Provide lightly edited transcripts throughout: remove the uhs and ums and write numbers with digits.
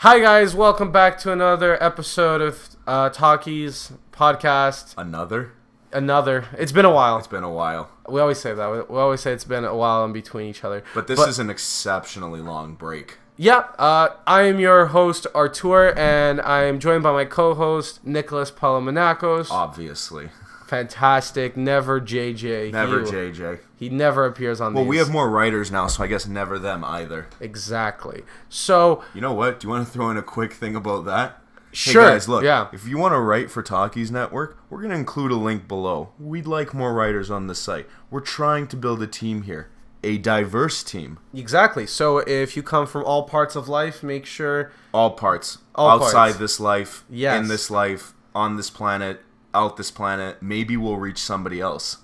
Hi guys, welcome back to another episode of Talkies podcast. Another. It's been a while. It's been a while. We always say that. We always say it's been a while in between each other. But this is an exceptionally long break. Yeah, I am your host, Artur, and I am joined by my co-host, Nick Poulimenakos. Obviously. Fantastic. Never JJ. JJ. He never appears on these. Well, we have more writers now, so I guess never them either. Exactly. So... You know what? Do you want to throw in a quick thing about that? Sure. Hey guys, look. Yeah. If you want to write for Talkies Network, we're going to include a link below. We'd like more writers on the site. We're trying to build a team here. A diverse team. Exactly. So if you come from all parts of life, make sure... All parts. All outside parts. This life. Yes. In this life. On this planet. Out this planet. Maybe we'll reach somebody else.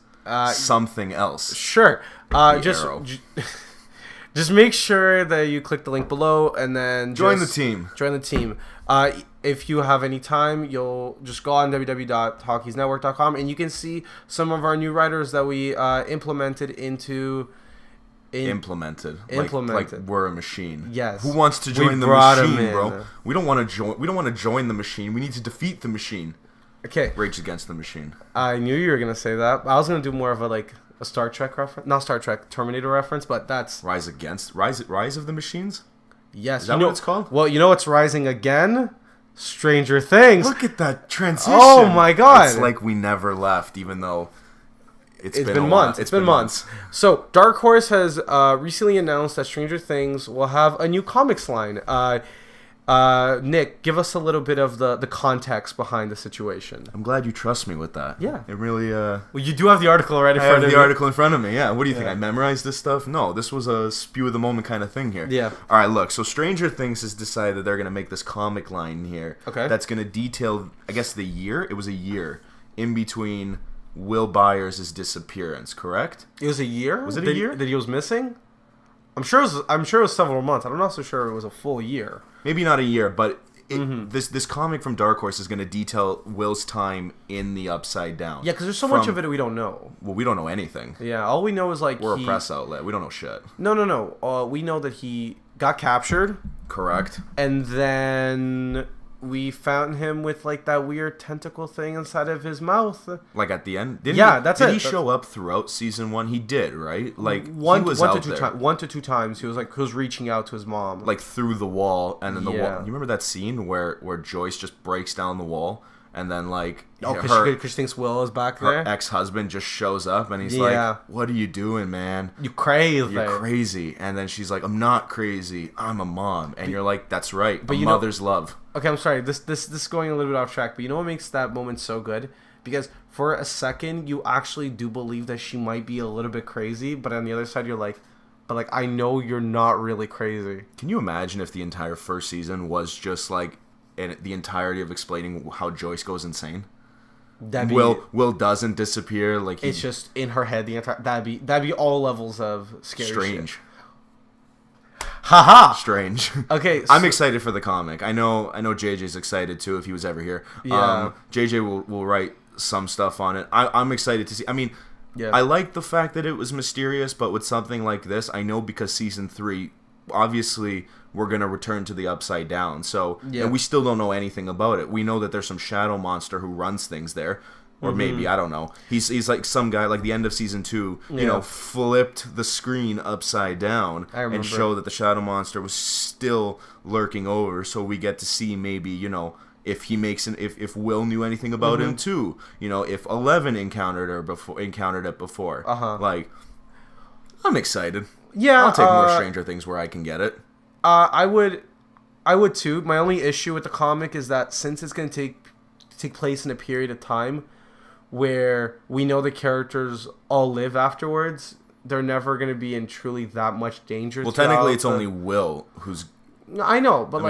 Something else. Sure. Just make sure that you click the link below and then join the team. Join the team. If you have any time, you'll just go on www.talkiesnetwork.com and you can see some of our new writers that we implemented Implemented. Like we're a machine. Yes. Who wants to join the machine, bro? We don't want to join the machine. We need to defeat the machine. Okay. Rage against the machine. I knew you were gonna say that. I was gonna do more of a Star Trek reference, not Star Trek, Terminator reference, but that's Rise of the Machines. Yes. Is that what it's called? Well, you know what's rising again? Stranger Things. Look at that transition. Oh my god! It's like we never left, even though it's been months. It's been months. So Dark Horse has recently announced that Stranger Things will have a new comics line. Nick, give us a little bit of the context behind the situation. I'm glad you trust me with that. Yeah. It really... Well, you do have the article right in front of you. I have the article in front of me, yeah. What do you think? I memorized this stuff? No, this was a spew of the moment kind of thing here. Yeah. All right, look. So Stranger Things has decided they're going to make this comic line here. Okay. That's going to detail, I guess, the year. It was a year in between Will Byers' disappearance, correct? It was a year? Was it a year? That he was missing? I'm sure it was several months. I'm not so sure it was a full year. Maybe not a year, but this comic from Dark Horse is going to detail Will's time in the Upside Down. Yeah, because there's so much of it we don't know. Well, we don't know anything. Yeah, all we know is we're a press outlet. We don't know shit. No. We know that he got captured. Correct. And then we found him with that weird tentacle thing inside of his mouth. Like at the end? Did he show up throughout season 1? He did, right? Like one he was to out two there. times. 1 to 2 times he was reaching out to his mom. Like through the wall and then the wall. You remember that scene where Joyce just breaks down the wall and then because she thinks Will is back there? Her ex-husband just shows up and he's like, "What are you doing, man? You're crazy. You're crazy." And then she's like, "I'm not crazy. I'm a mom." And you're like, "That's right. But a mother's love." Okay, I'm sorry. This is going a little bit off track, but you know what makes that moment so good? Because for a second, you actually do believe that she might be a little bit crazy, but on the other side, you're like, but I know you're not really crazy. Can you imagine if the entire first season was just the entirety of explaining how Joyce goes insane? Will doesn't disappear. It's just in her head. That'd be all levels of scary. Strange. Shit. Haha. Strange. Okay, I'm excited for the comic. I know JJ's excited too if he was ever here. Yeah. JJ will write some stuff on it. I'm excited to see. I mean, I like the fact that it was mysterious, but with something like this, I know because season 3, obviously we're going to return to the Upside Down. So, and we still don't know anything about it. We know that there's some shadow monster who runs things there. Or maybe, I don't know. He's like some guy, like the end of season 2, flipped the screen upside down and showed that the shadow monster was still lurking over. So we get to see maybe, if he makes if Will knew anything about him too. If 11 encountered it before. I'm excited. Yeah. I'll take more Stranger Things where I can get it. I would too. My only issue with the comic is that since it's going to take place in a period of time where we know the characters all live afterwards, they're never going to be in truly that much danger. Well, technically, it's only Will who's. I know, but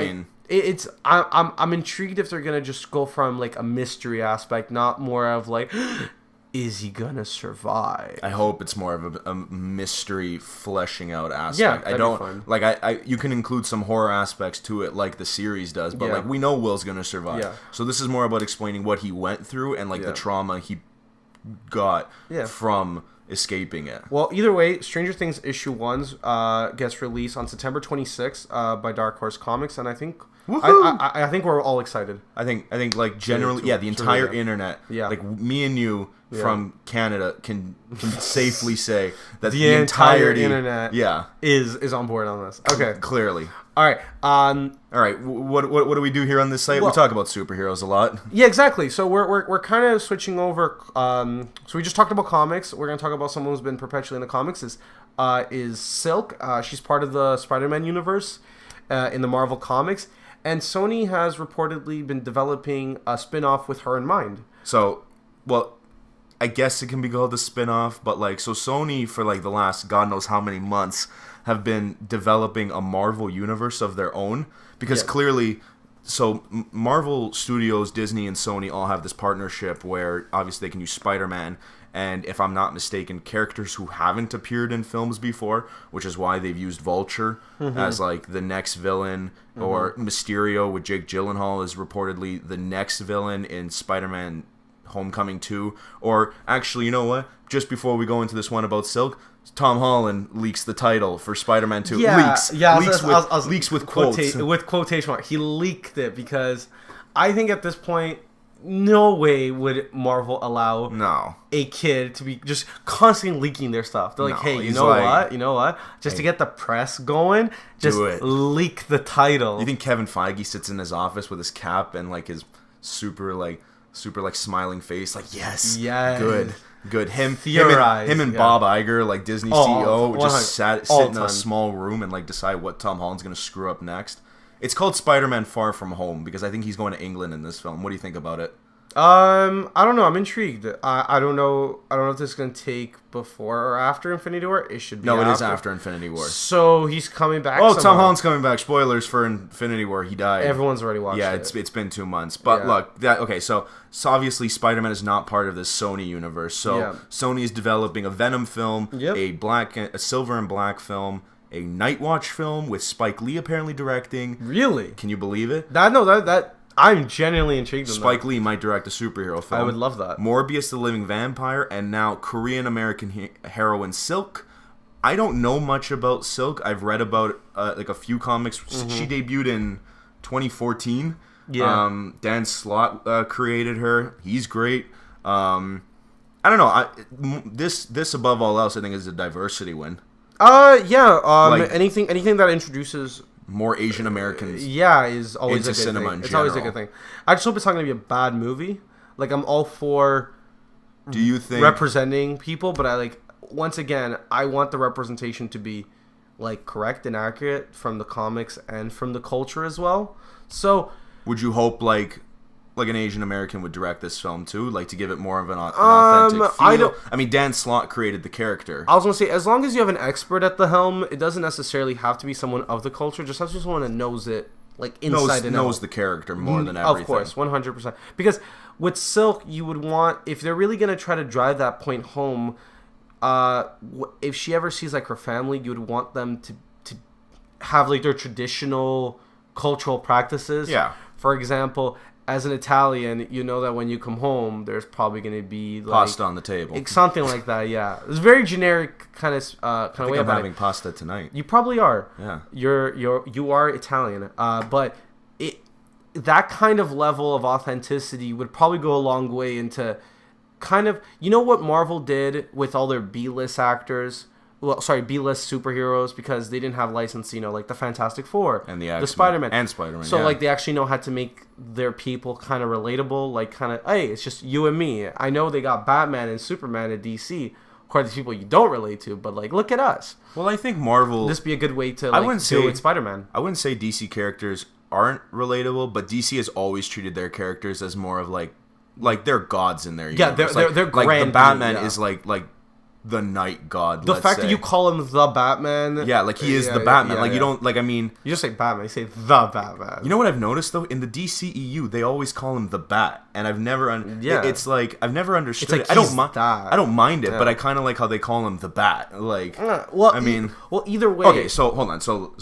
I'm intrigued if they're going to just go from a mystery aspect, not more of is he gonna survive? I hope it's more of a mystery fleshing out aspect. Yeah, that'd be fun. You can include some horror aspects to it like the series does, but we know Will's gonna survive. Yeah. So this is more about explaining what he went through and the trauma he got from escaping it. Well, either way, Stranger Things issue 1 gets released on September 26th by Dark Horse Comics, and I think I think we're all excited. I think like generally, the entire internet, Yeah. like me and you from Canada can safely say that the entirety internet is on board on this. Okay. Clearly. All right. All right. What do we do here on this site? We talk about superheroes a lot. Yeah, exactly. So we're kind of switching over. So we just talked about comics. We're gonna talk about someone who's been perpetually in the comics. Is Silk. She's part of the Spider-Man universe in the Marvel comics, and Sony has reportedly been developing a spin-off with her in mind. So, well, I guess it can be called a spin-off, but like, so Sony for like the last God knows how many months have been developing a Marvel universe of their own, because clearly, so Marvel Studios, Disney, and Sony all have this partnership where obviously they can use Spider-Man, and if I'm not mistaken, characters who haven't appeared in films before, which is why they've used Vulture as like the next villain, or Mysterio with Jake Gyllenhaal is reportedly the next villain in Spider-Man Homecoming 2, or actually, you know what? Just before we go into this one about Silk, Tom Holland leaks the title for Spider-Man 2. Leaks with quotes. With quotation mark. He leaked it because I think at this point, no way would Marvel allow a kid to be just constantly leaking their stuff. They're like, hey, you know what? Just to get the press going, just leak the title. You think Kevin Feige sits in his office with his cap and like his super smiling face, like yes, good. Him and Bob Iger, like Disney CEO, just sit in a small room and like decide what Tom Holland's gonna screw up next. It's called Spider-Man Far From Home because I think he's going to England in this film. What do you think about it? I don't know. I'm intrigued. I don't know if this is going to take before or after Infinity War. It should be No, it is after Infinity War. So he's coming back. Oh, Tom Holland's coming back. Spoilers for Infinity War. He died. Everyone's already watched it. Yeah, it's been 2 months. But look, so obviously Spider-Man is not part of this Sony universe. So Sony is developing a Venom film, a Silver and Black film, a Nightwatch film with Spike Lee apparently directing. Really? Can you believe it? That I'm genuinely intrigued. Spike Lee might direct a superhero film. I would love that. Morbius the Living Vampire, and now Korean-American heroine Silk. I don't know much about Silk. I've read about like a few comics. She debuted in 2014. Yeah. Dan Slott created her. He's great. I don't know. This above all else, I think, is a diversity win. Anything that introduces more Asian Americans is always a good cinema thing. In it's general. always a good thing. I just hope it's not going to be a bad movie. Like, I'm all for do you think representing people, but once again, I want the representation to be like correct and accurate from the comics and from the culture as well. So would you hope like an Asian American would direct this film too, like to give it more of an authentic feel? I mean, Dan Slott created the character. I was gonna say, as long as you have an expert at the helm, it doesn't necessarily have to be someone of the culture. Just have someone that knows it, like inside and out. Knows the character more than everything. Of course, 100%. Because with Silk, you would want, if they're really gonna try to drive that point home, if she ever sees like her family, you would want them to have like their traditional cultural practices. Yeah. For example, as an Italian, you know that when you come home, there's probably going to be like pasta on the table, something like that. Yeah, it's very generic kind of way. I'm having pasta tonight. You probably are. Yeah, you are Italian. But that kind of level of authenticity would probably go a long way into kind of, you know what Marvel did with all their B-list actors. Well, sorry, B-list superheroes, because they didn't have license, like the Fantastic Four and the Spider-Man. And Spider-Man. So like they actually know how to make their people kind of relatable, like kind of, hey, it's just you and me. I know they got Batman and Superman at DC, quite these people you don't relate to, but like look at us. Well, I think Marvel, this be a good way to do with Spider-Man. I wouldn't say DC characters aren't relatable, but DC has always treated their characters as more of like they're gods in their universe. They're like grand. The Batman is like the night god. The fact that you call him the Batman, like he is the Batman. You don't you just say Batman. You say the Batman. You know what I've noticed though, in the DCEU they always call him the Bat, and I've never it's like I've never understood. It's like I don't mind it, but I kind of like how they call him the Bat. Either way. Okay, so hold on. So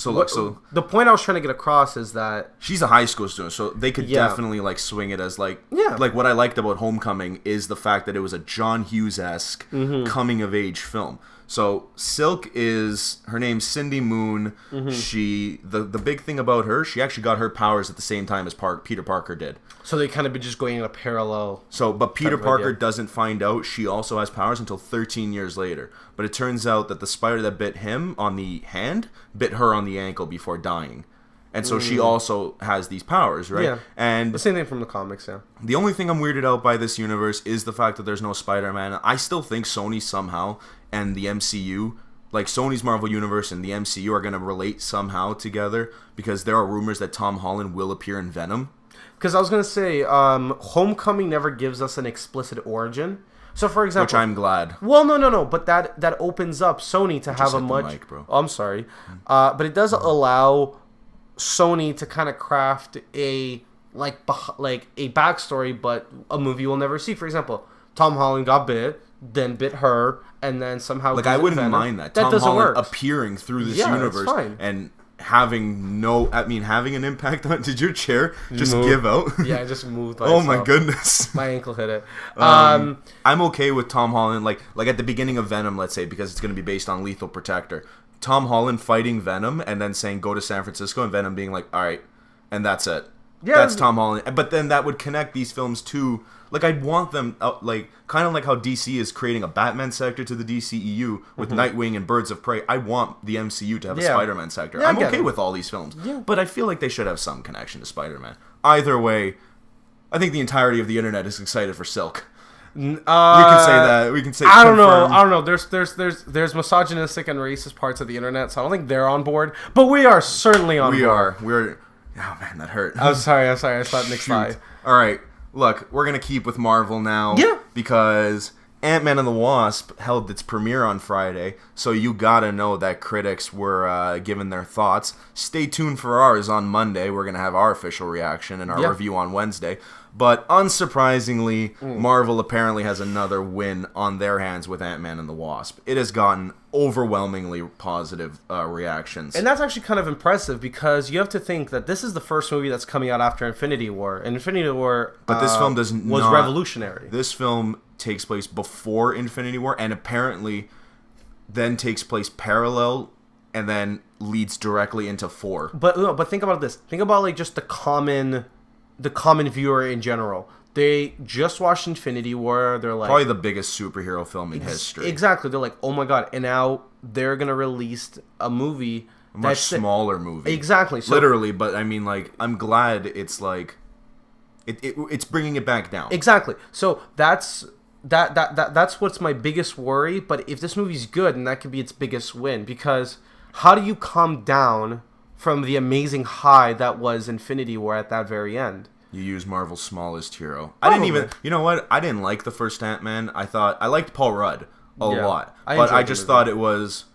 the point I was trying to get across is that she's a high school student, so they could definitely like swing it as like what I liked about Homecoming is the fact that it was a John Hughes-esque coming of of age film. So Silk is, her name's Cindy Moon. She the big thing about her, she actually got her powers at the same time as Peter Parker did. So they kind of be just going in a parallel. So, but Peter Parker doesn't find out she also has powers until 13 years later. But it turns out that the spider that bit him on the hand bit her on the ankle before dying. And so she also has these powers, right? Yeah. And the same thing from the comics, yeah. The only thing I'm weirded out by this universe is the fact that there's no Spider-Man. I still think Sony somehow and the MCU, like Sony's Marvel Universe and the MCU, are going to relate somehow together, because there are rumors that Tom Holland will appear in Venom. Because I was going to say, Homecoming never gives us an explicit origin. So, for example... Which I'm glad. Well, no. But that opens up Sony to have a much... Mic, bro. Oh, I'm sorry. But it does allow Sony to kind of craft a backstory, but a movie we'll never see. For example, Tom Holland got bit, then bit her, and then somehow... Like, I wouldn't mind that. Tom Holland appearing through this universe and having having an impact on... Did your chair just give out? Yeah, it just moved by Oh itself. My goodness. My ankle hit it. I'm okay with Tom Holland, like at the beginning of Venom, let's say, because it's going to be based on Lethal Protector. Tom Holland fighting Venom and then saying, go to San Francisco, and Venom being like, all right, and that's it. Yeah, that's Tom Holland. But then that would connect these films to... Like, I'd want them, kind of like how DC is creating a Batman sector to the DCEU with Nightwing and Birds of Prey. I want the MCU to have a Spider-Man sector. Yeah, I'm okay with all these films. Yeah. But I feel like they should have some connection to Spider-Man. Either way, I think the entirety of the internet is excited for Silk. We can say that. We can say. I don't know. There's misogynistic and racist parts of the internet, so I don't think they're on board. But we are certainly on board. We're. Oh man, that hurt. I'm sorry. I thought Nick's lie. All right. Look, we're going to keep with Marvel now. Yeah. Because Ant-Man and the Wasp held its premiere on Friday, so you got to know that critics were giving their thoughts. Stay tuned for ours on Monday. We're going to have our official reaction and our review on Wednesday. But unsurprisingly, Marvel apparently has another win on their hands with Ant-Man and the Wasp. It has gotten overwhelmingly positive reactions. And that's actually kind of impressive, because you have to think that this is the first movie that's coming out after Infinity War. And Infinity War but this film was revolutionary. This film takes place before Infinity War, and apparently then takes place parallel and then leads directly into 4. But think about this. Think about just the common viewer in general. They just watched Infinity War. They're like... Probably the biggest superhero film in history. Exactly. They're like, oh my god. And now they're going to release a movie... A much smaller movie. Exactly. So, literally, but I mean, I'm glad it's it's bringing it back down. Exactly. So that's what's my biggest worry. But if this movie's good, then that could be its biggest win. Because how do you come down from the amazing high that was Infinity War at that very end? You use Marvel's smallest hero. I didn't even... You know what? I didn't like the first Ant-Man. I liked Paul Rudd a lot. But I just thought it was...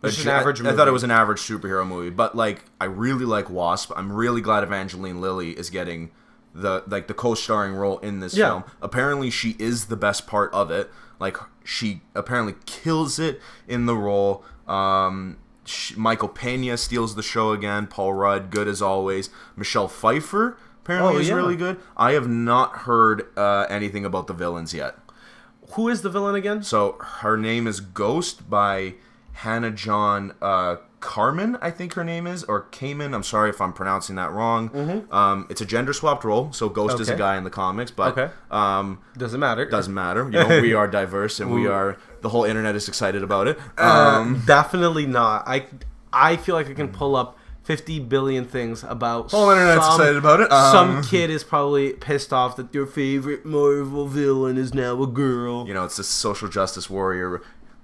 an average movie. I thought it was an average superhero movie. But, I really like Wasp. I'm really glad Evangeline Lilly is getting the co-starring role in this film. Apparently, she is the best part of it. She apparently kills it in the role. Michael Pena steals the show again. Paul Rudd, good as always. Michelle Pfeiffer apparently is really good. I have not heard anything about the villains yet. Who is the villain again? So her name is Ghost by Hannah John Carmen, I think her name is, or Kamen. I'm sorry if I'm pronouncing that wrong. It's a gender swapped role, so Ghost is a guy in the comics, but doesn't matter. Doesn't matter. We are diverse, and we are. The whole internet is excited about it. Definitely not. I feel like I can pull up 50 billion things about... The whole internet's excited about it. Some kid is probably pissed off that your favorite Marvel villain is now a girl. It's a social justice warrior.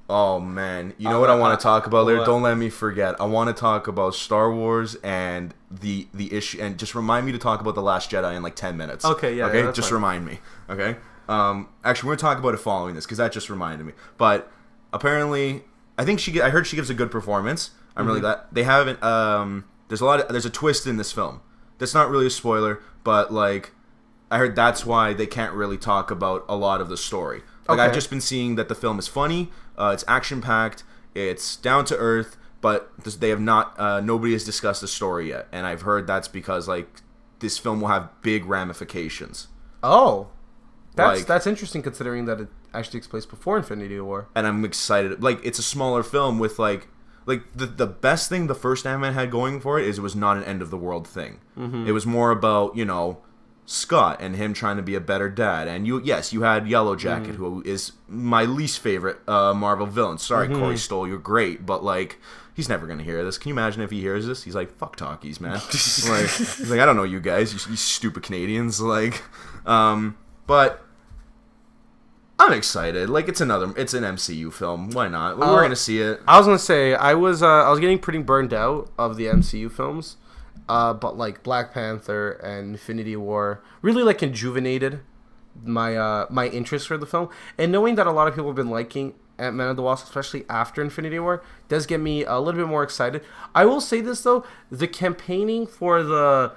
Oh, man. You know what I want to talk about later? Don't let me forget. I want to talk about Star Wars and the issue... And just remind me to talk about The Last Jedi in 10 minutes. Okay, yeah. Okay, yeah, just fine. Remind me. Okay? Actually, we're going to talk about it following this, because that just reminded me. But apparently... I heard she gives a good performance. I'm really glad. They haven't... There's a twist in this film. That's not really a spoiler, but I heard that's why they can't really talk about a lot of the story. I've just been seeing that the film is funny, it's action packed, it's down to earth, but they have not. Nobody has discussed the story yet, and I've heard that's because this film will have big ramifications. Oh, that's interesting considering that actually takes place before Infinity War. And I'm excited. Like, it's a smaller film with, like the best thing the first Ant-Man had going for it is it was not an end-of-the-world thing. Mm-hmm. It was more about, you know, Scott and him trying to be a better dad. And you had Yellow Jacket, who is my least favorite Marvel villain. Sorry, Corey Stoll, you're great, but, like, he's never going to hear this. Can you imagine if he hears this? He's like, fuck Talkies, man. He's like, I don't know you guys, you stupid Canadians. Like, but I'm excited. Like, it's an MCU film. Why not? We're going to see it. I was going to say, I was getting pretty burned out of the MCU films. But, like, Black Panther and Infinity War really, like, conjuvenated my interest for the film. And knowing that a lot of people have been liking Ant-Man and the Wasp, especially after Infinity War, does get me a little bit more excited. I will say this, though. The campaigning for the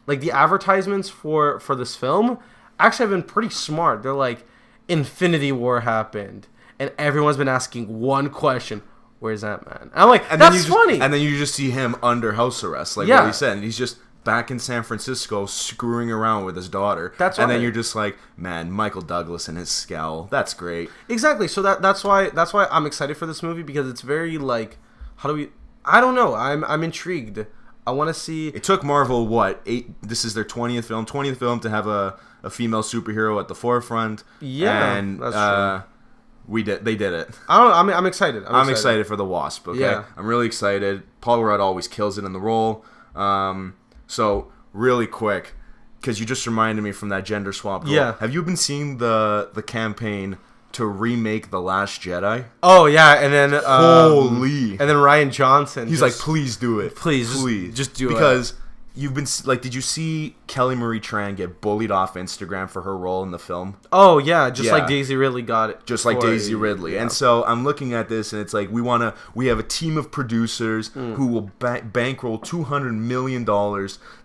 advertisements for this film actually have been pretty smart. They're like, Infinity War happened, and everyone's been asking one question: where's Ant-Man? I'm like, that's funny. And then you just see him under house arrest, like what he said, and he's just back in San Francisco screwing around with his daughter. That's right. And then you're just like, man, Michael Douglas and his scowl. That's great. Exactly. So that's why I'm excited for this movie, because it's very, like, I don't know. I'm intrigued. I want to see. It took Marvel this is their 20th film to have a female superhero at the forefront. Yeah, and that's true. They did it. I'm excited. I'm excited for the Wasp. Okay, yeah. I'm really excited. Paul Rudd always kills it in the role. So really quick, because you just reminded me from that gender swap goal. Yeah. Have you been seeing the campaign to remake The Last Jedi? Oh yeah, and then holy, and then Rian Johnson. He's like, please do it, please just do it, because you've been like, did you see Kelly Marie Tran get bullied off Instagram for her role in the film? Oh yeah, like Daisy Ridley got it. Just like Daisy Ridley. Yeah. And so I'm looking at this, and it's like, we have a team of producers who will bankroll $200 million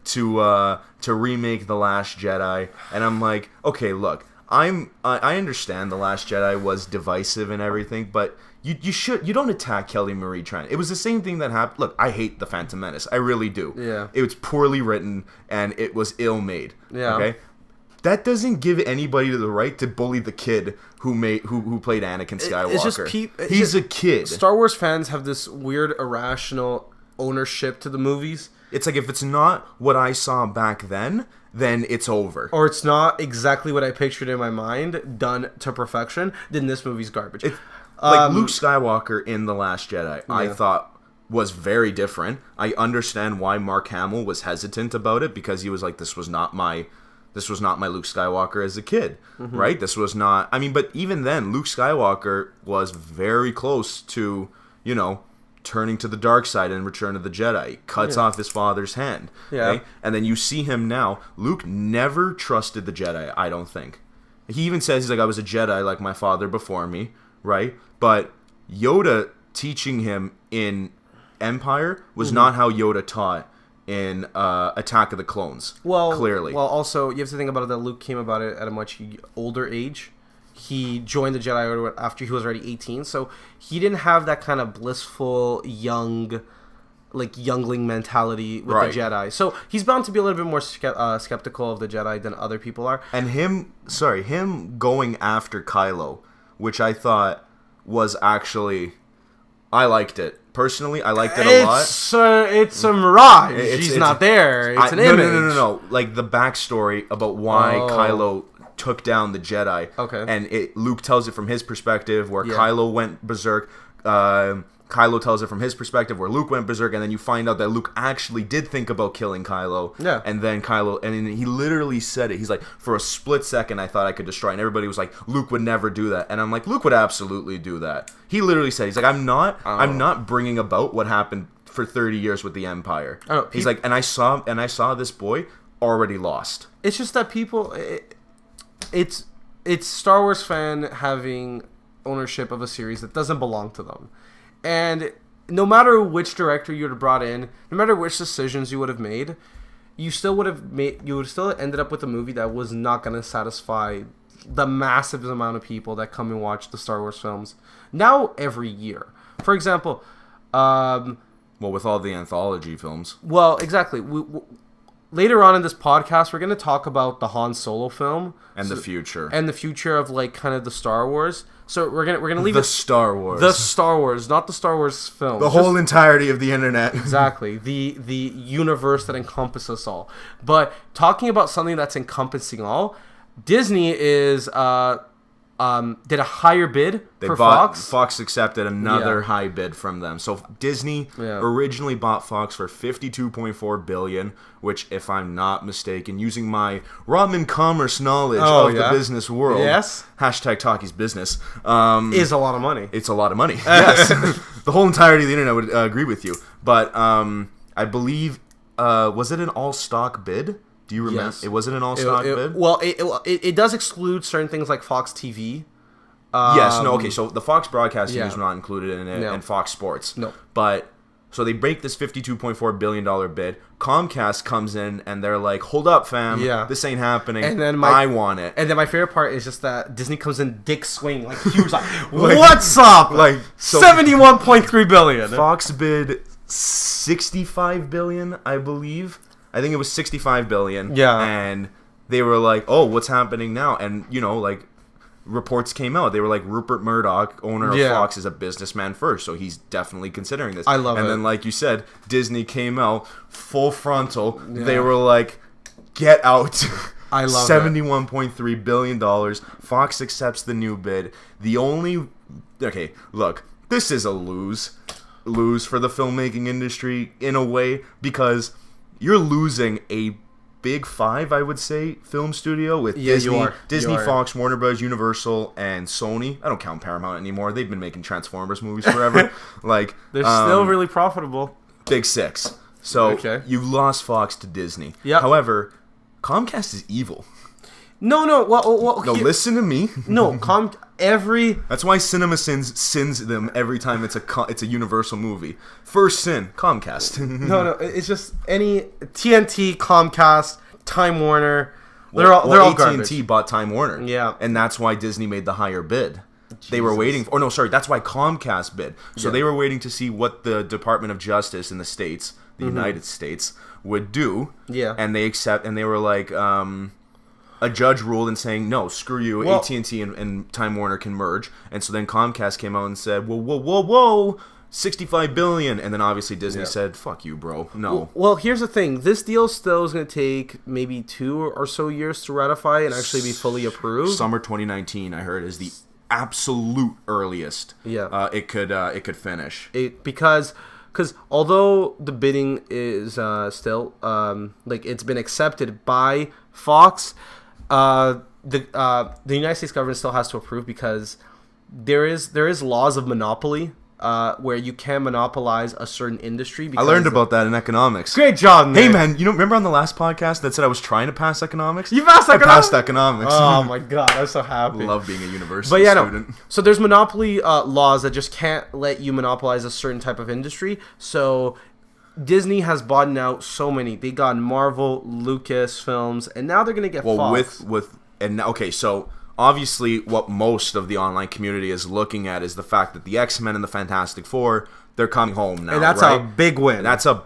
to remake The Last Jedi. And I'm like, okay, look, I understand The Last Jedi was divisive and everything, but you don't attack Kelly Marie Tran. It was the same thing that happened. Look, I hate The Phantom Menace. I really do. Yeah. It was poorly written, and it was ill made. Yeah. Okay? That doesn't give anybody the right to bully the kid who played Anakin Skywalker. It's just he's a kid. Star Wars fans have this weird irrational ownership to the movies. It's like, if it's not what I saw back then it's over. Or it's not exactly what I pictured in my mind, done to perfection, then this movie's garbage. Like, Luke Skywalker in The Last Jedi, I thought was very different. I understand why Mark Hamill was hesitant about it, because he was like, this was not my Luke Skywalker as a kid, right? This was not. I mean, but even then, Luke Skywalker was very close to, you know, turning to the dark side in Return of the Jedi. He cuts off his father's hand. Yeah. Okay? And then you see him now. Luke never trusted the Jedi, I don't think. He even says, he's like, I was a Jedi like my father before me, right? But Yoda teaching him in Empire was not how Yoda taught in Attack of the Clones. Well, clearly. Well, also, you have to think about it that Luke came about it at a much older age. He joined the Jedi Order after he was already 18, so he didn't have that kind of blissful, youngling mentality with the Jedi. So he's bound to be a little bit more skeptical of the Jedi than other people are. And him going after Kylo, which I thought was actually, I liked it. Personally, I liked it a lot. It's a mirage. She's not there. It's an image. No. Like, the backstory about why Kylo took down the Jedi. Okay. And Luke tells it from his perspective, where Kylo went berserk. Kylo tells it from his perspective, where Luke went berserk, and then you find out that Luke actually did think about killing Kylo. Yeah. And then he literally said it. He's like, for a split second, I thought I could destroy. And everybody was like, Luke would never do that. And I'm like, Luke would absolutely do that. He literally said, he's like, I'm not bringing about what happened for 30 years with the Empire. He's like, and I saw this boy already lost. It's just that people, it's Star Wars fan having ownership of a series that doesn't belong to them. And no matter which director you would have brought in, no matter which decisions you would have made, you would still ended up with a movie that was not going to satisfy the massive amount of people that come and watch the Star Wars films now every year. For example, well, with all the anthology films. Well, exactly. later on in this podcast, we're going to talk about the Han Solo film and the future of like kind of the Star Wars. So we're gonna leave the Star Wars, not the Star Wars film, the whole entirety of the internet. Exactly, the universe that encompasses us all. But talking about something that's encompassing all, Disney is did a higher bid for Fox. Fox accepted another high bid from them. So Disney originally bought Fox for $52.4 billion, which, if I'm not mistaken, using my ramen commerce knowledge of the business world, hashtag Talkies business, is a lot of money. It's a lot of money. Yes, the whole entirety of the internet would agree with you. But I believe, was it an all stock bid? Do you remember? Yes. It wasn't an all-stock bid? Well, it does exclude certain things like Fox TV. Yes, no, okay, so the Fox broadcasting is not included in it, and Fox Sports. No. But, so they break this $52.4 billion bid. Comcast comes in, and they're like, hold up, fam. This ain't happening. And then I want it. And then my favorite part is just that Disney comes in dick swing. Like, he was like, what's up? Like, so $71.3 billion. Fox bid $65 billion, I believe. I think it was $65 billion. Yeah. And they were like, oh, what's happening now? And, you know, like, reports came out. They were like, Rupert Murdoch, owner of Fox, is a businessman first, so he's definitely considering this. I love it. And then, like you said, Disney came out full frontal. Yeah. They were like, get out. I love $71.3 billion. Fox accepts the new bid. The only... Okay, look, this is a lose for the filmmaking industry in a way, because... You're losing a big five, I would say, film studio with Disney, Fox, Warner Bros., Universal, and Sony. I don't count Paramount anymore. They've been making Transformers movies forever. Like they're still really profitable. Big six. So you lost Fox to Disney. Yep. However, Comcast is evil. No. Well, no. Listen to me. No, That's why Cinema sins them every time it's a Universal movie. First sin, Comcast. no. It's just any TNT, Comcast, Time Warner. They're all garbage. AT&T bought Time Warner. Yeah, and that's why Disney made the higher bid. Jesus. They were waiting. That's why Comcast bid. So they were waiting to see what the Department of Justice in the States, the United States, would do. Yeah, and they were like. A judge ruled in saying, no, screw you, AT&T and Time Warner can merge. And so then Comcast came out and said, whoa, $65 billion. And then obviously Disney said, fuck you, bro. No. Well, here's the thing. This deal still is going to take maybe 2 or so years to ratify and actually be fully approved. Summer 2019, I heard, is the absolute earliest it could finish. Because although the bidding is still, it's been accepted by Fox... the United States government still has to approve, because there is laws of monopoly where you can monopolize a certain industry. I learned about that in economics. Great job, Nick. Hey, man, remember on the last podcast that said I was trying to pass economics? You passed economics? I passed economics. Oh, my God. I'm so happy. Love being a university student. No. So there's monopoly laws that just can't let you monopolize a certain type of industry. So... Disney has bought out so many. They got Marvel, Lucasfilms, and now they're going to get Fox. So obviously what most of the online community is looking at is the fact that the X-Men and the Fantastic Four, they're coming home now, and that's a big win. And that's a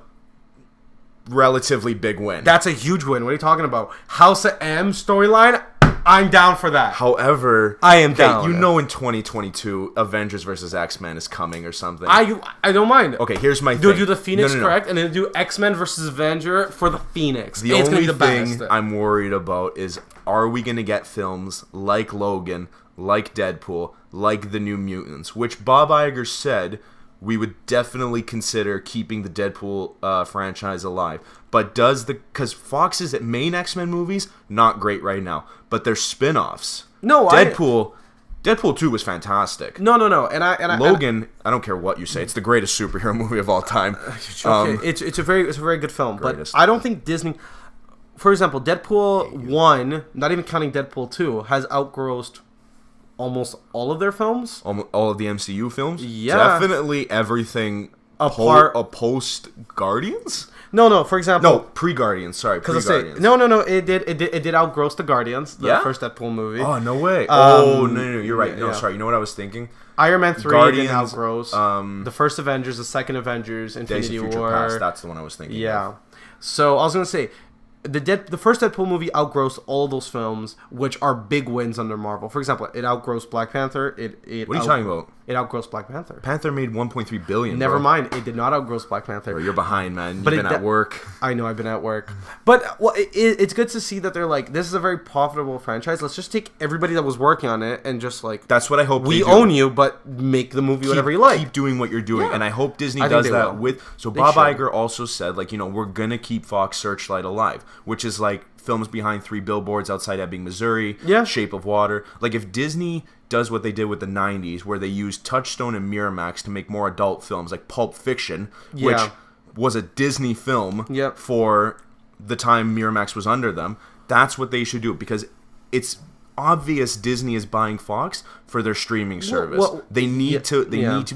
relatively big win. That's a huge win. What are you talking about? House of M storyline? I'm down for that. However, I am down. In 2022, Avengers vs. X-Men is coming or something. I don't mind. Okay, here's my thing. Do the Phoenix correct, and then do X-Men vs. Avenger for the Phoenix. The only thing I'm worried about is, are we going to get films like Logan, like Deadpool, like The New Mutants, which Bob Iger said we would definitely consider keeping the Deadpool franchise alive. But because Fox's main X-Men movies, not great right now, but they're spin-offs. No, Deadpool 2 was fantastic. No. And Logan, I don't care what you say, it's the greatest superhero movie of all time. It's a very good film, greatest. But I don't think Disney. For example, Deadpool 1, not even counting Deadpool 2, has outgrossed almost all of their films. All of the MCU films? Yeah. Definitely everything post Guardians? No, for example... No, pre-Guardians, sorry, pre-Guardians. No, it did outgross the Guardians, the first Deadpool movie. Oh, no way. No, you're right. No, sorry, you know what I was thinking? Iron Man 3 didn't outgross. The first Avengers, the second Avengers, Infinity Days of Future War. Past, that's the one I was thinking of. So, I was going to say, the first Deadpool movie outgrossed all of those films, which are big wins under Marvel. For example, it outgrossed Black Panther. What are you talking about? It outgrossed Black Panther. Panther made $1.3 billion. Never mind, it did not outgross Black Panther. Bro, you're behind, man. You've been at work. I know, I've been at work. But it's good to see that they're like, this is a very profitable franchise. Let's just take everybody that was working on it and just like... That's what I hope we own you, but make the movie whatever you like. Keep doing what you're doing. Yeah. And I hope Disney does that with... So Bob Iger also said, like, we're going to keep Fox Searchlight alive, which is like films behind 3 billboards outside Ebbing, Missouri, Shape of Water. Like, if Disney does what they did with the 90s, where they used Touchstone and Miramax to make more adult films, like Pulp Fiction, which was a Disney film for the time Miramax was under them, that's what they should do, because it's obvious Disney is buying Fox for their streaming service. They need to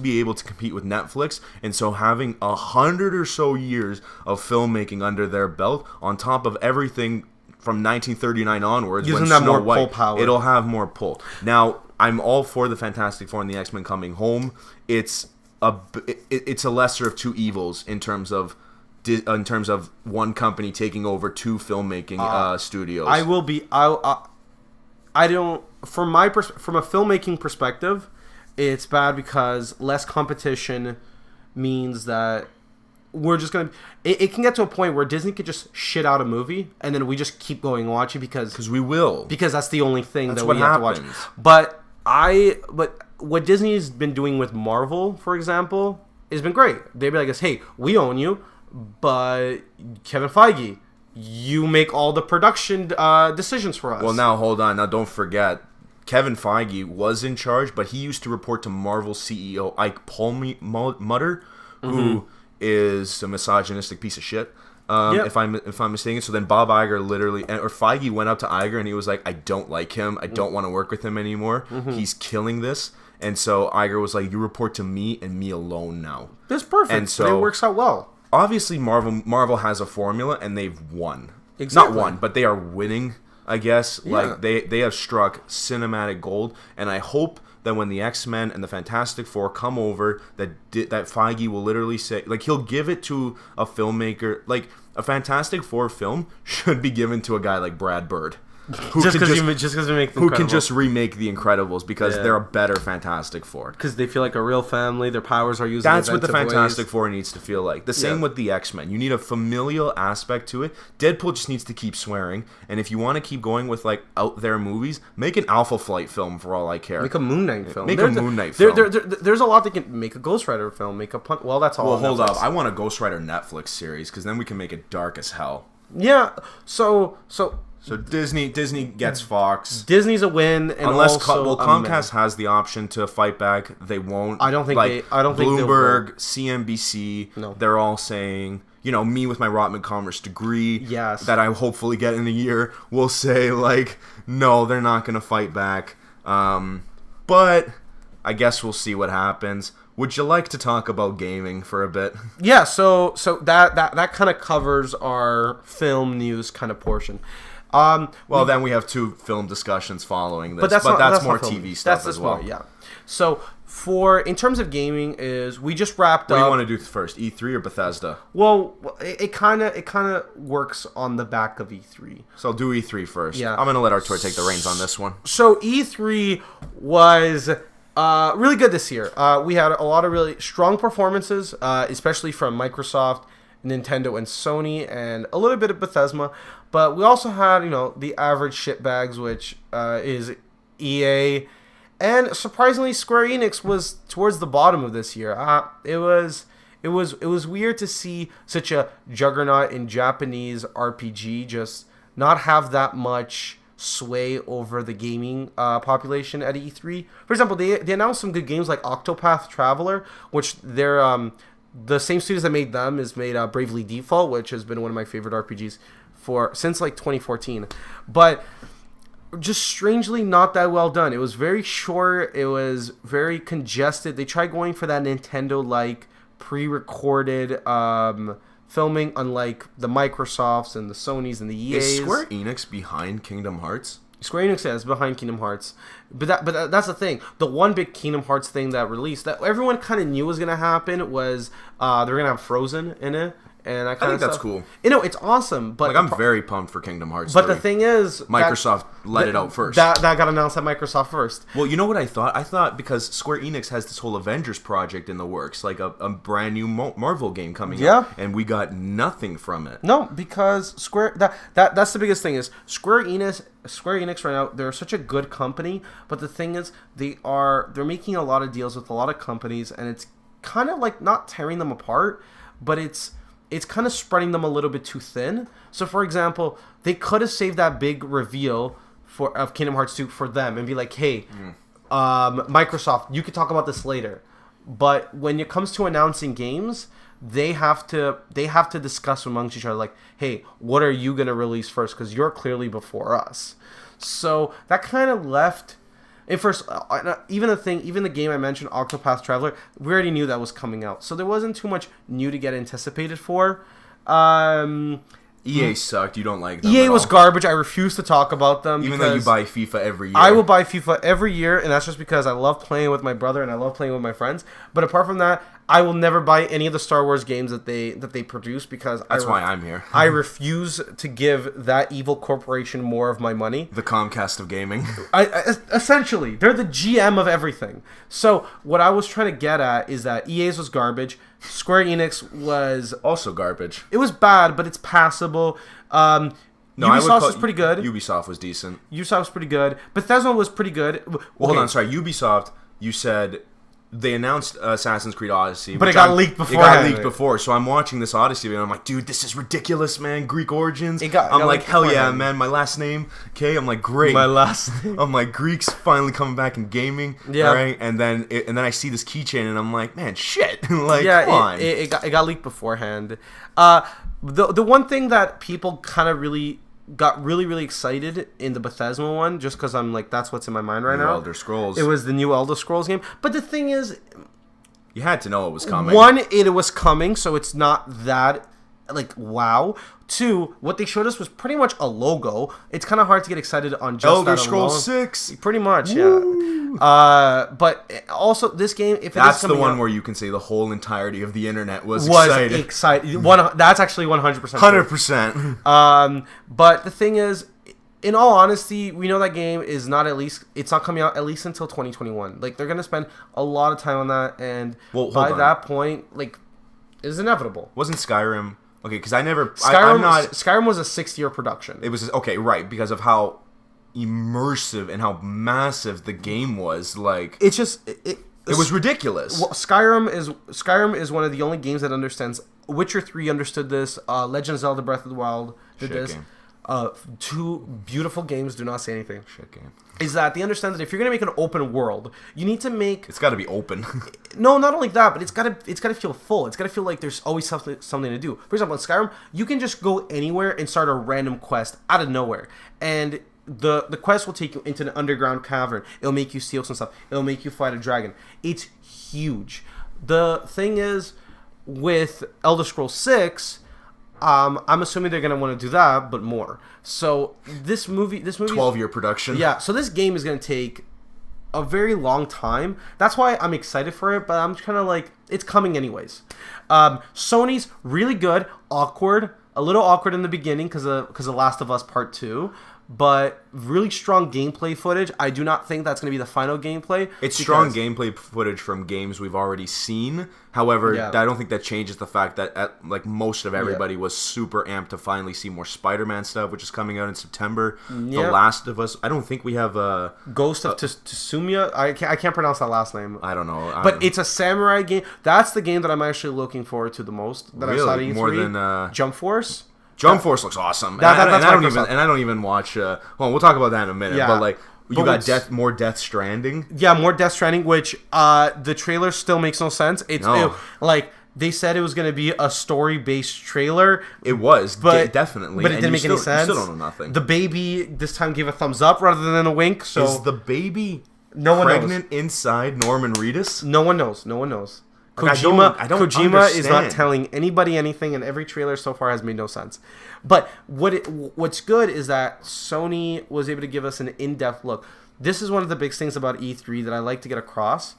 be able to compete with Netflix, and so having 100 or so years of filmmaking under their belt, on top of everything from 1939 onwards, using when that Snow more White, pull power, it'll have more pull. Now, I'm all for the Fantastic Four and the X-Men coming home. It's a lesser of two evils in terms of one company taking over 2 filmmaking studios. I don't. From a filmmaking perspective, it's bad because less competition means that we're just gonna. It can get to a point where Disney could just shit out a movie, and then we just keep going and watching because we will, because that's the only thing that we have to watch. But what Disney's been doing with Marvel, for example, has been great. They'd be like, "Hey, we own you, but Kevin Feige, you make all the production decisions for us." Well, now hold on. Now don't forget, Kevin Feige was in charge, but he used to report to Marvel CEO Ike Perlmutter, who is a misogynistic piece of shit. If I'm mistaken. So then Bob Iger or Feige went up to Iger and he was like, "I don't like him. I don't want to work with him anymore. He's killing this." And so Iger was like, "You report to me and me alone now." That's perfect. And so it works out well. Obviously, Marvel has a formula, and they've won. Exactly. Not won, but they are winning, I guess. Yeah. Like, they have struck cinematic gold, and I hope that when the X-Men and the Fantastic Four come over, that Feige will literally say... Like, he'll give it to a filmmaker... Like, a Fantastic Four film should be given to a guy like Brad Bird. Who can just remake The Incredibles, because they're a better Fantastic Four. Because they feel like a real family, their powers are used. That's what the Fantastic Four needs to feel like. The same with the X-Men. You need a familial aspect to it. Deadpool just needs to keep swearing, and if you want to keep going with like out there movies, make an Alpha Flight film for all I care. Make a Moon Knight film. There's a lot they can make. A Ghost Rider film. Make a well, that's all. Well, hold up. I want a Ghost Rider Netflix series, because then we can make it dark as hell. Yeah. So Disney gets Fox. Disney's a win, and unless Comcast has the option to fight back, they won't. I don't think Bloomberg, CNBC. No. They're all saying, me with my Rotman Commerce degree, that I hopefully get in a year, will say like, no, they're not going to fight back. But I guess we'll see what happens. Would you like to talk about gaming for a bit? Yeah. So that kind of covers our film news kind of portion. Then we have 2 film discussions following this, but that's more TV stuff as well. Yeah. So in terms of gaming, we just wrapped up. What do you want to do first, E3 or Bethesda? Well, it kind of works on the back of E3. So I'll do E3 first. Yeah. I'm gonna let Artur take the reins on this one. So E3 was really good this year. We had a lot of really strong performances, especially from Microsoft, Nintendo, and Sony, and a little bit of Bethesda. But we also had, the average shitbags, which is EA, and surprisingly, Square Enix was towards the bottom of this year. It was weird to see such a juggernaut in Japanese RPG just not have that much sway over the gaming population at E3. For example, they announced some good games like Octopath Traveler, which they're the same studios that made them is made Bravely Default, which has been one of my favorite RPGs since like 2014. But just strangely not that well done. It was very short. It was very congested. They tried going for that Nintendo-like pre-recorded filming, unlike the Microsofts and the Sonys and the EAs. Is Square Enix behind Kingdom Hearts? Square Enix is behind Kingdom Hearts, but that's the thing. The one big Kingdom Hearts thing that released that everyone kind of knew was gonna happen was they're gonna have Frozen in it, and I think that's cool. It's awesome. But I'm very pumped for Kingdom Hearts. But 3. the thing is, Microsoft let it out first. That got announced at Microsoft first. Well, you know what I thought? I thought because Square Enix has this whole Avengers project in the works, like a brand new Marvel game coming out, and we got nothing from it. No, because that's the biggest thing is Square Enix right now, they're such a good company, but the thing is they're making a lot of deals with a lot of companies, and it's kind of like not tearing them apart, but it's kind of spreading them a little bit too thin. So, for example, they could have saved that big reveal of Kingdom Hearts 2 for them and be like, hey, Microsoft, you could talk about this later. But when it comes to announcing games, they have to discuss amongst each other, like, hey, what are you going to release first? Because you're clearly before us. So that kind of left... And first, even the game I mentioned, Octopath Traveler, we already knew that was coming out. So there wasn't too much new to get anticipated for. EA sucked. You don't like them. EA was garbage. I refuse to talk about them. Even though you buy FIFA every year. I will buy FIFA every year, and that's just because I love playing with my brother and I love playing with my friends. But apart from that, I will never buy any of the Star Wars games that they produce because that's why I'm here. I refuse to give that evil corporation more of my money. The Comcast of gaming. Essentially, they're the GM of everything. So what I was trying to get at is that EA's was garbage. Square Enix was also garbage. It was bad, but it's passable. Ubisoft was pretty good. Ubisoft was decent. Ubisoft was pretty good. Bethesda was pretty good. Well, hold on, sorry. Ubisoft, you said they announced Assassin's Creed Odyssey. But it got leaked before. It got leaked before. So I'm watching this Odyssey and I'm like, dude, this is ridiculous, man. Greek origins. I'm like, hell yeah, man. My last name. Okay, I'm like, great. My last name. I'm like, Greeks finally coming back in gaming. Yeah. All right. And then I see this keychain and I'm like, man, shit. Like, yeah, come on. It got leaked beforehand. The one thing that people kind of got really excited in the Bethesda one, just because I'm like, that's what's in my mind right now. Elder Scrolls. It was the new Elder Scrolls game. But the thing is, you had to know it was coming. One, it was coming, so it's not that like wow. Two, what they showed us was pretty much a logo. It's kind of hard to get excited on just Elder that Scrolls alone. 6. Pretty much, Woo. yeah. But also this game, if that's the one where you can say the whole entirety of the internet was excited. That's actually 100%. 100%. But the thing is, in all honesty, we know that game is not it's not coming out at least until 2021. Like, they're gonna spend a lot of time on that, and by that point, like, it's inevitable. Wasn't Skyrim? Okay, because Skyrim was a 6-year production. It was okay, right? Because of how immersive and how massive the game was. Like, it's just it was ridiculous. Well, Skyrim is one of the only games that understands. Witcher 3 understood this. Legend of Zelda: Breath of the Wild did this. Game. 2 beautiful games. Do not say anything. Shit game. Is that they understand that if you're gonna make an open world, you need to make. It's got to be open. No, not only that, but it's gotta feel full. It's gotta feel like there's always something to do. For example, in Skyrim, you can just go anywhere and start a random quest out of nowhere, and the quest will take you into an underground cavern. It'll make you steal some stuff. It'll make you fight a dragon. It's huge. The thing is, with Elder Scrolls 6. I'm assuming they're gonna want to do that, but more. So this movie, 12-year production. Yeah. So this game is gonna take a very long time. That's why I'm excited for it, but I'm kind of like, it's coming anyways. Sony's really good, a little awkward in the beginning because of Last of Us Part 2. But really strong gameplay footage. I do not think that's going to be the final gameplay. It's strong gameplay footage from games we've already seen. However, I don't think that changes the fact that most of everybody was super amped to finally see more Spider-Man stuff, which is coming out in September. The Last of Us. I don't think we have a Ghost of Tsushima. I can't pronounce that last name. I don't know. But it's a samurai game. That's the game that I'm actually looking forward to the most. That I saw at E3. More than Jump Force. Jump Force looks awesome. I don't even watch. Well, we'll talk about that in a minute. Yeah. But you got more Death Stranding. Yeah, more Death Stranding, which the trailer still makes no sense. They said it was going to be a story-based trailer. It was, definitely. But it didn't make any sense. You still don't know nothing. The baby this time gave a thumbs up rather than a wink. So is the baby pregnant inside Norman Reedus? No one knows. Kojima is not telling anybody anything, and every trailer so far has made no sense. But what's good is that Sony was able to give us an in-depth look. This is one of the big things about E3 that I like to get across,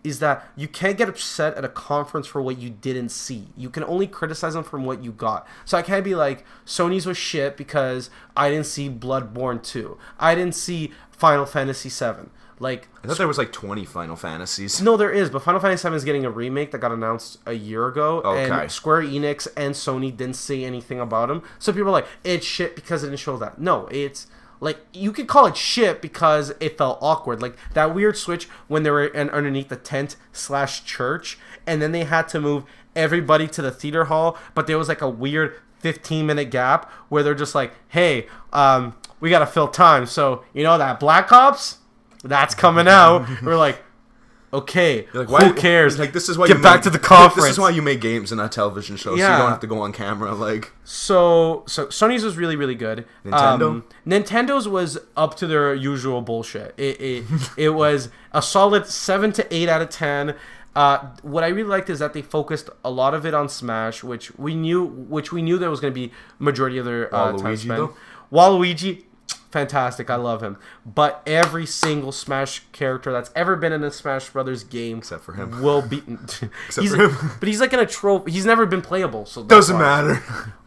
is that you can't get upset at a conference for what you didn't see. You can only criticize them from what you got. So I can't be like, Sony's was shit because I didn't see Bloodborne 2. I didn't see Final Fantasy 7. Like, I thought there was like 20 Final Fantasies. No, there is, but Final Fantasy 7 is getting a remake that got announced a year ago, okay. And Square Enix and Sony didn't say anything about them. So people are like, it's shit because it didn't show that. No, it's like, you could call it shit because it felt awkward. Like that weird switch when they were underneath the tent/church, and then they had to move everybody to the theater hall, but there was like a weird 15-minute gap where they're just like, hey, we gotta fill time, so you know that Black Ops, that's coming out. We're like, okay, like, who cares? Like, this is why get back to the conference. This is why you make games and not television shows, so you don't have to go on camera. Like, so Sony's was really, really good. Nintendo's was up to their usual bullshit. It was a solid 7 to 8 out of 10. What I really liked is that they focused a lot of it on Smash, which we knew there was going to be majority of their time spent. Waluigi, fantastic, I love him. But every single Smash character that's ever been in a Smash Brothers game, except for him, will be. Except for him. But he's like in a trope. He's never been playable, so doesn't matter.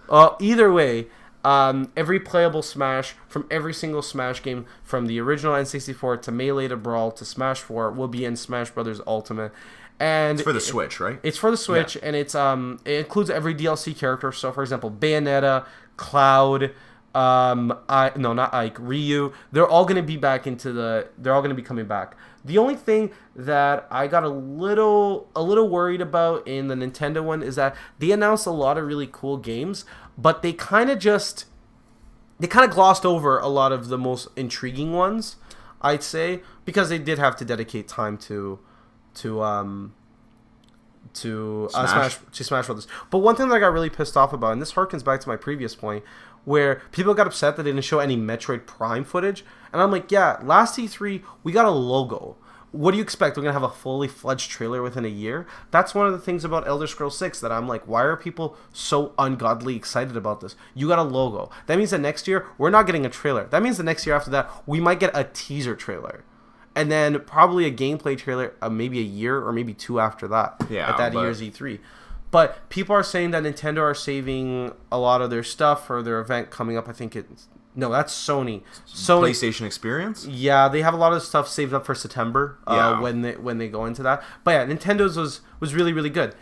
Either way, every playable Smash from every single Smash game, from the original N64 to Melee to Brawl to Smash 4, will be in Smash Brothers Ultimate. And it's for the Switch, right? It's for the Switch, and it's it includes every DLC character. So, for example, Bayonetta, Cloud, not Ike, Ryu. They're all going to be back they're all going to be coming back. The only thing that I got a little worried about in the Nintendo one is that they announced a lot of really cool games, but they kind of glossed over a lot of the most intriguing ones, I'd say, because they did have to dedicate time to Smash Brothers. But one thing that I got really pissed off about, and this harkens back to my previous point, where people got upset that they didn't show any Metroid Prime footage, and I'm like, yeah, last E3 we got a logo. What do you expect? We're gonna have a fully fledged trailer within a year? That's one of the things about Elder Scrolls 6 that I'm like, why are people so ungodly excited about this? You got a logo. That means that next year we're not getting a trailer. That means the next year after that we might get a teaser trailer. And then probably a gameplay trailer, maybe a year or maybe 2 after that. Yeah, at that year's E3. But people are saying that Nintendo are saving a lot of their stuff for their event coming up. I think that's Sony. PlayStation Experience? Yeah, they have a lot of stuff saved up for September when they go into that. But yeah, Nintendo's was really, really good.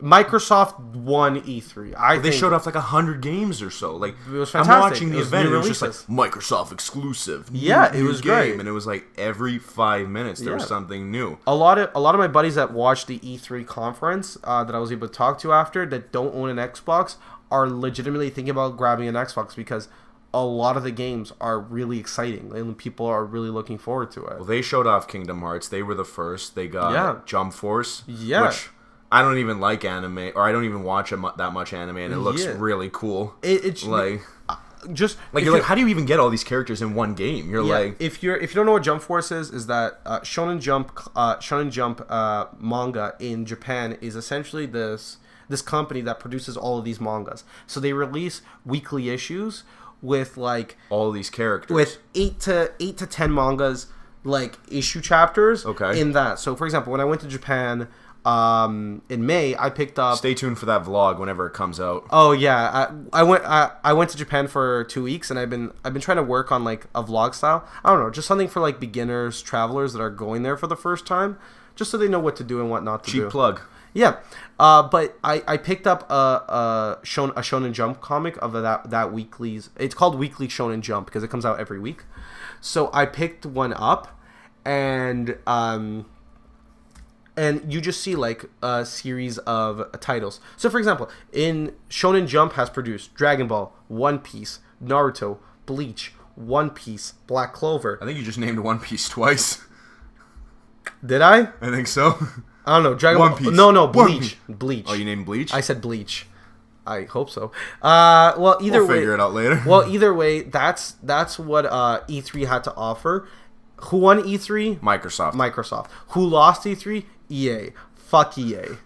Microsoft won E3. They showed off like 100 games or so. Like, it was fantastic. I'm watching the event, and it was just like Microsoft exclusive. It was game. great, and it was like every 5 minutes there was something new. A lot of my buddies that watched the E3 conference that I was able to talk to after, that don't own an Xbox, are legitimately thinking about grabbing an Xbox because a lot of the games are really exciting and people are really looking forward to it. Well, they showed off Kingdom Hearts. They were the first. They got Jump Force. Yeah. Which I don't even like anime, or I don't even watch that much anime, and it looks really cool. It's like, just like, you're like, how do you even get all these characters in one game? You're like, if you don't know what Jump Force is that Shonen Jump manga in Japan is essentially this company that produces all of these mangas. So they release weekly issues with like all these characters with 8 to 10 mangas, like issue chapters. Okay. In that. So for example, when I went to Japan in May, I picked up. Stay tuned for that vlog whenever it comes out. Oh yeah, I went to Japan for 2 weeks, and I've been trying to work on like a vlog style. I don't know, just something for like beginners, travelers that are going there for the first time, just so they know what to do and what not to do. Cheap plug. Yeah, but I picked up a Shonen Jump comic of that weekly's. It's called Weekly Shonen Jump because it comes out every week. So I picked one up, and you just see like a series of titles. So for example, in Shonen Jump has produced Dragon Ball, One Piece, Naruto, Bleach, One Piece, Black Clover. I think you just named One Piece twice. Did I? I think so. I don't know. Dragon One Ball. Piece. No, Bleach. Bleach. Oh, you named Bleach? I said Bleach. I hope so. Well, either way, we'll figure it out later. Well, either way, that's what E3 had to offer. Who won E3? Microsoft. Who lost E3? EA. Fuck EA.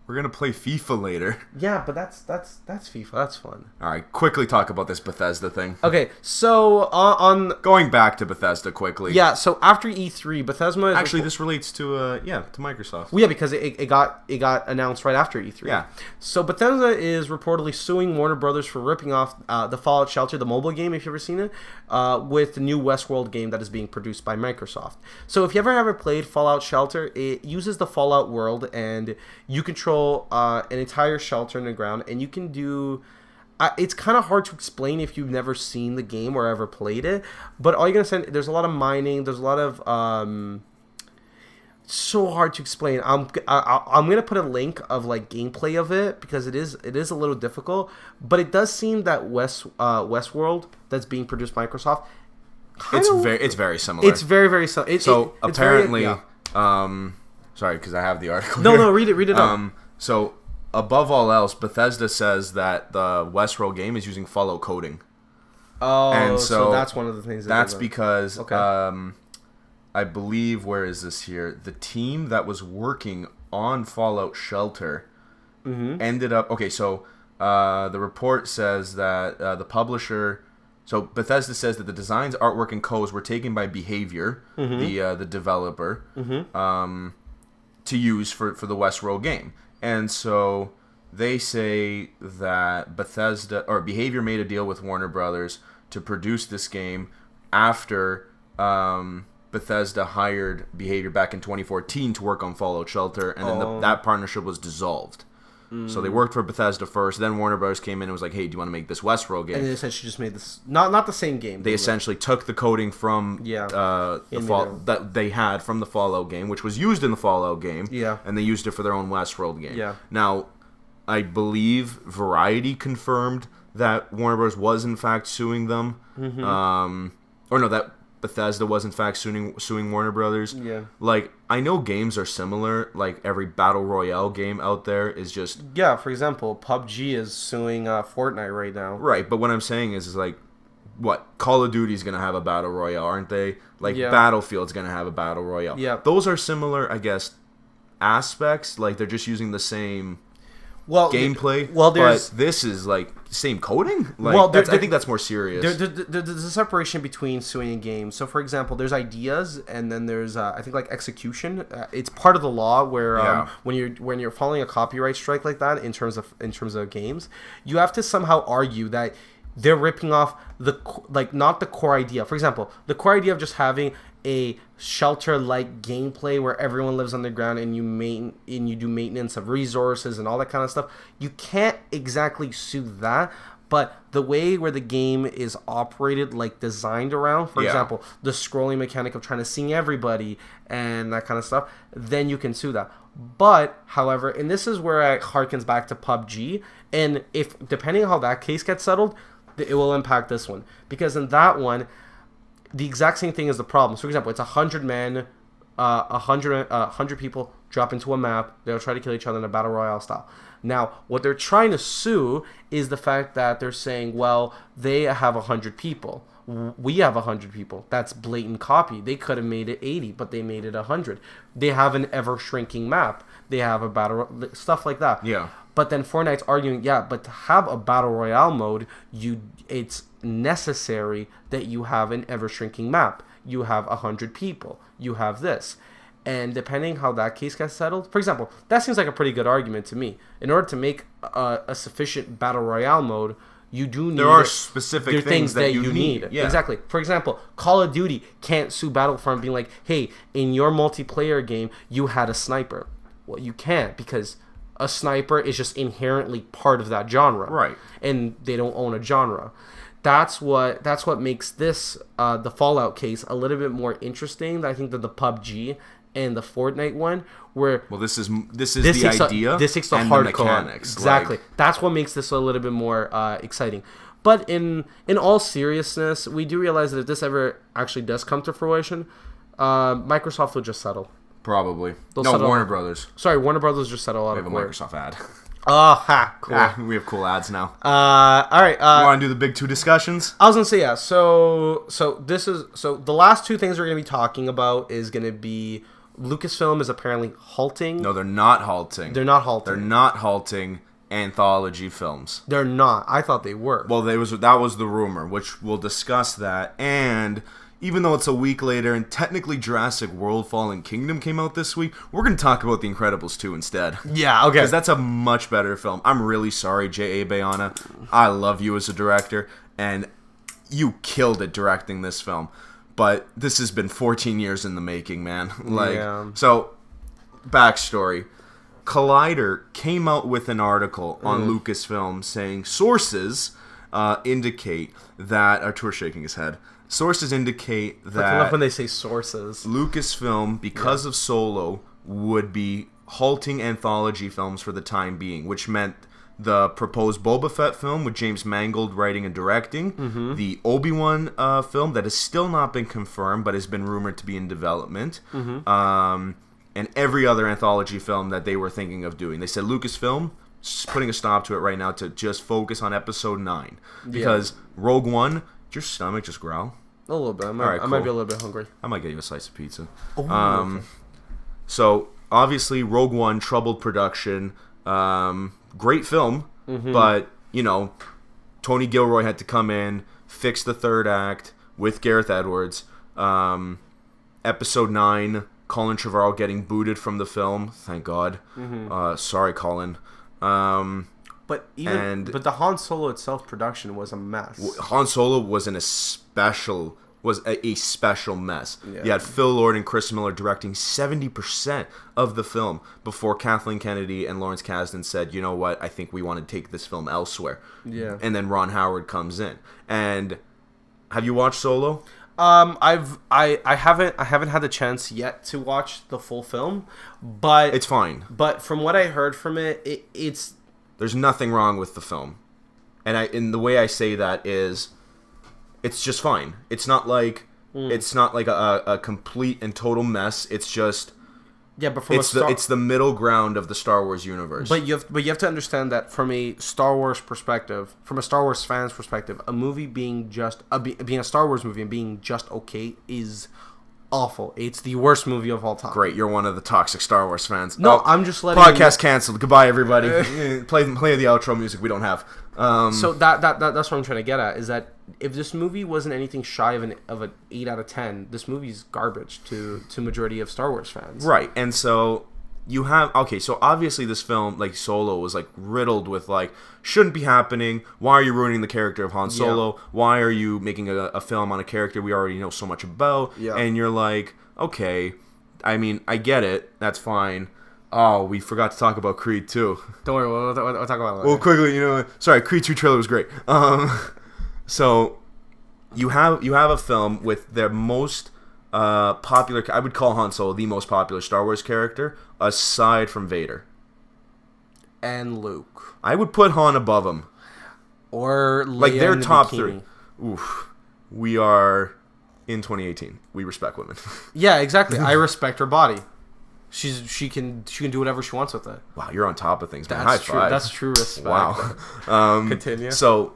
We're gonna play FIFA later. Yeah, but that's FIFA. That's fun. All right, quickly talk about this Bethesda thing. Okay, so on going back to Bethesda quickly. Yeah, so after E3, Bethesda actually this relates to to Microsoft. Well, yeah, because it got announced right after E3. Yeah. So Bethesda is reportedly suing Warner Brothers for ripping off the Fallout Shelter, the mobile game, if you've ever seen it, with the new Westworld game that is being produced by Microsoft. So if you ever played Fallout Shelter, it uses the Fallout world, and you control an entire shelter in the ground, and you can do it's kind of hard to explain if you've never seen the game or ever played it, but all you're gonna say, there's a lot of mining, there's a lot of so hard to explain. I'm gonna put a link of like gameplay of it, because it is a little difficult, but it does seem that Westworld that's being produced by Microsoft, it's very similar. It's very, very similar. So apparently, sorry, because I have the article. No, read it up. So, above all else, Bethesda says that the Westworld game is using follow coding. Oh, and so that's one of the things. That's because, I believe, where is this here? The team that was working on Fallout Shelter ended up... Okay, so the report says that the publisher... So Bethesda says that the designs, artwork, and codes were taken by Behavior, the developer, to use for the Westworld game. And so they say that Behavior made a deal with Warner Brothers to produce this game after Bethesda hired Behavior back in 2014 to work on Fallout Shelter, and then that partnership was dissolved. So they worked for Bethesda first, then Warner Bros. Came in and was like, hey, do you want to make this Westworld game? And they essentially just made this, not the same game. They essentially took the coding from that they had from the Fallout game, which was used in the Fallout game, and they used it for their own Westworld game. Yeah. Now, I believe Variety confirmed that Warner Bros. Was in fact suing them. That Bethesda was in fact suing Warner Brothers. Yeah. Like, I know games are similar. Like, every Battle Royale game out there is just... Yeah, for example, PUBG is suing Fortnite right now. Right, but what I'm saying is like, what? Call of Duty's going to have a Battle Royale, aren't they? Like, Battlefield's going to have a Battle Royale. Yeah. Those are similar, I guess, aspects. Like, they're just using the same... gameplay. But this is like same coding. Like, I think that's more serious. There's a separation between suing and games. So, for example, there's ideas, and then there's I think like execution. It's part of the law where when you're following a copyright strike like that in terms of games, you have to somehow argue that they're ripping off not the core idea. For example, the core idea of just having a shelter-like gameplay where everyone lives on the ground and you do maintenance of resources and all that kind of stuff. You can't exactly sue that, but the way where the game is operated, like designed around, for example, the scrolling mechanic of trying to see everybody and that kind of stuff, then you can sue that. But, however, and this is where it harkens back to PUBG, and if depending on how that case gets settled, it will impact this one, because in that one, the exact same thing is the problem. So, for example, it's 100 men, 100 people drop into a map. They'll try to kill each other in a battle royale style. Now, what they're trying to sue is the fact that they're saying, well, they have 100 people. We have 100 people. That's blatant copy. They could have made it 80, but they made it 100. They have an ever-shrinking map. They have a battle... Stuff like that. Yeah. But then Fortnite's arguing, but to have a battle royale mode, it's necessary that you have an ever-shrinking map. You have 100 people. You have this. And depending how that case gets settled, for example, that seems like a pretty good argument to me. In order to make a sufficient battle royale mode, you do need... There are specific things that you need. Yeah. Exactly. For example, Call of Duty can't sue Battlefront being like, hey, in your multiplayer game, you had a sniper. Well, you can't, because a sniper is just inherently part of that genre. Right. And they don't own a genre. That's what makes this, the Fallout case, a little bit more interesting, I think, than the PUBG and the Fortnite one, where... Well, this is the idea this takes the and hardcore. The mechanics. Exactly. That's what makes this a little bit more exciting. But in all seriousness, we do realize that if this ever actually does come to fruition, Microsoft will just settle. Probably. Settle. Warner Brothers. Sorry, Warner Brothers just settle out we of have court. a Microsoft ad. Oh, ha, cool. We have cool ads now. All right. You want to do the big two discussions? I was gonna say So the last two things we're gonna be talking about is gonna be Lucasfilm is apparently halting. No, they're not halting. They're not halting. They're not halting anthology films. They're not. I thought they were. Well, that was the rumor, which we'll discuss that. And even though it's a week later, and technically Jurassic World Fallen Kingdom came out this week, we're going to talk about The Incredibles 2 instead. Yeah, okay. Because that's a much better film. I'm really sorry, J.A. Bayona. I love you as a director, and you killed it directing this film. But this has been 14 years in the making, man. So, backstory. Collider came out with an article on Lucasfilm saying sources indicate that... Artur's shaking his head. Sources indicate that... I love when they say sources. Lucasfilm, because of Solo, would be halting anthology films for the time being, which meant the proposed Boba Fett film with James Mangold writing and directing, the Obi-Wan film that has still not been confirmed but has been rumored to be in development, and every other anthology film that they were thinking of doing. They said Lucasfilm is putting a stop to it right now to just focus on Episode 9. Because Rogue One, did your stomach just growl? A little bit. I might be a little bit hungry. I might get you a slice of pizza. Okay. So, obviously, Rogue One, troubled production, great film, but, Tony Gilroy had to come in, fix the third act with Gareth Edwards. Episode 9, Colin Trevorrow getting booted from the film, thank God. Sorry, Colin. But the Han Solo itself production was a mess. Han Solo was a special mess. Yeah. You had Phil Lord and Chris Miller directing 70% of the film before Kathleen Kennedy and Lawrence Kasdan said, you know what, I think we want to take this film elsewhere. Yeah. And then Ron Howard comes in. And have you watched Solo? I haven't had the chance yet to watch the full film, but it's fine. But from what I heard from it's there's nothing wrong with the film. And the way I say that is it's just fine. It's not like a complete and total mess. It's just but it's the middle ground of the Star Wars universe. But you have to understand that from a Star Wars perspective, from a Star Wars fan's perspective, a movie being just being a Star Wars movie and being just okay is awful. It's the worst movie of all time. Great, you're one of the toxic Star Wars fans. No, I'm just letting podcast canceled. Goodbye, everybody. play the outro music we don't have. So that's what I'm trying to get at, is that if this movie wasn't anything shy of an 8 out of 10, this movie's garbage to majority of Star Wars fans. Right, and so you have so obviously this film, like Solo, was like riddled with like shouldn't be happening. Why are you ruining the character of Han Solo? Yeah. Why are you making a film on a character we already know so much about? Yeah. And you're like, okay, I mean, I get it. That's fine. Oh, we forgot to talk about Creed 2. Don't worry, we'll talk about it later. Well, quickly, sorry, Creed 2 trailer was great. So you have a film with their most popular. I would call Han Solo the most popular Star Wars character, aside from Vader and Luke. I would put Han above him, or Leia like their top bikini. 3. Oof, we are in 2018. We respect women. Yeah, exactly. I respect her body. She can do whatever she wants with it. Wow, you're on top of things, man. That's High true. five. That's true respect. Wow. Continue. So,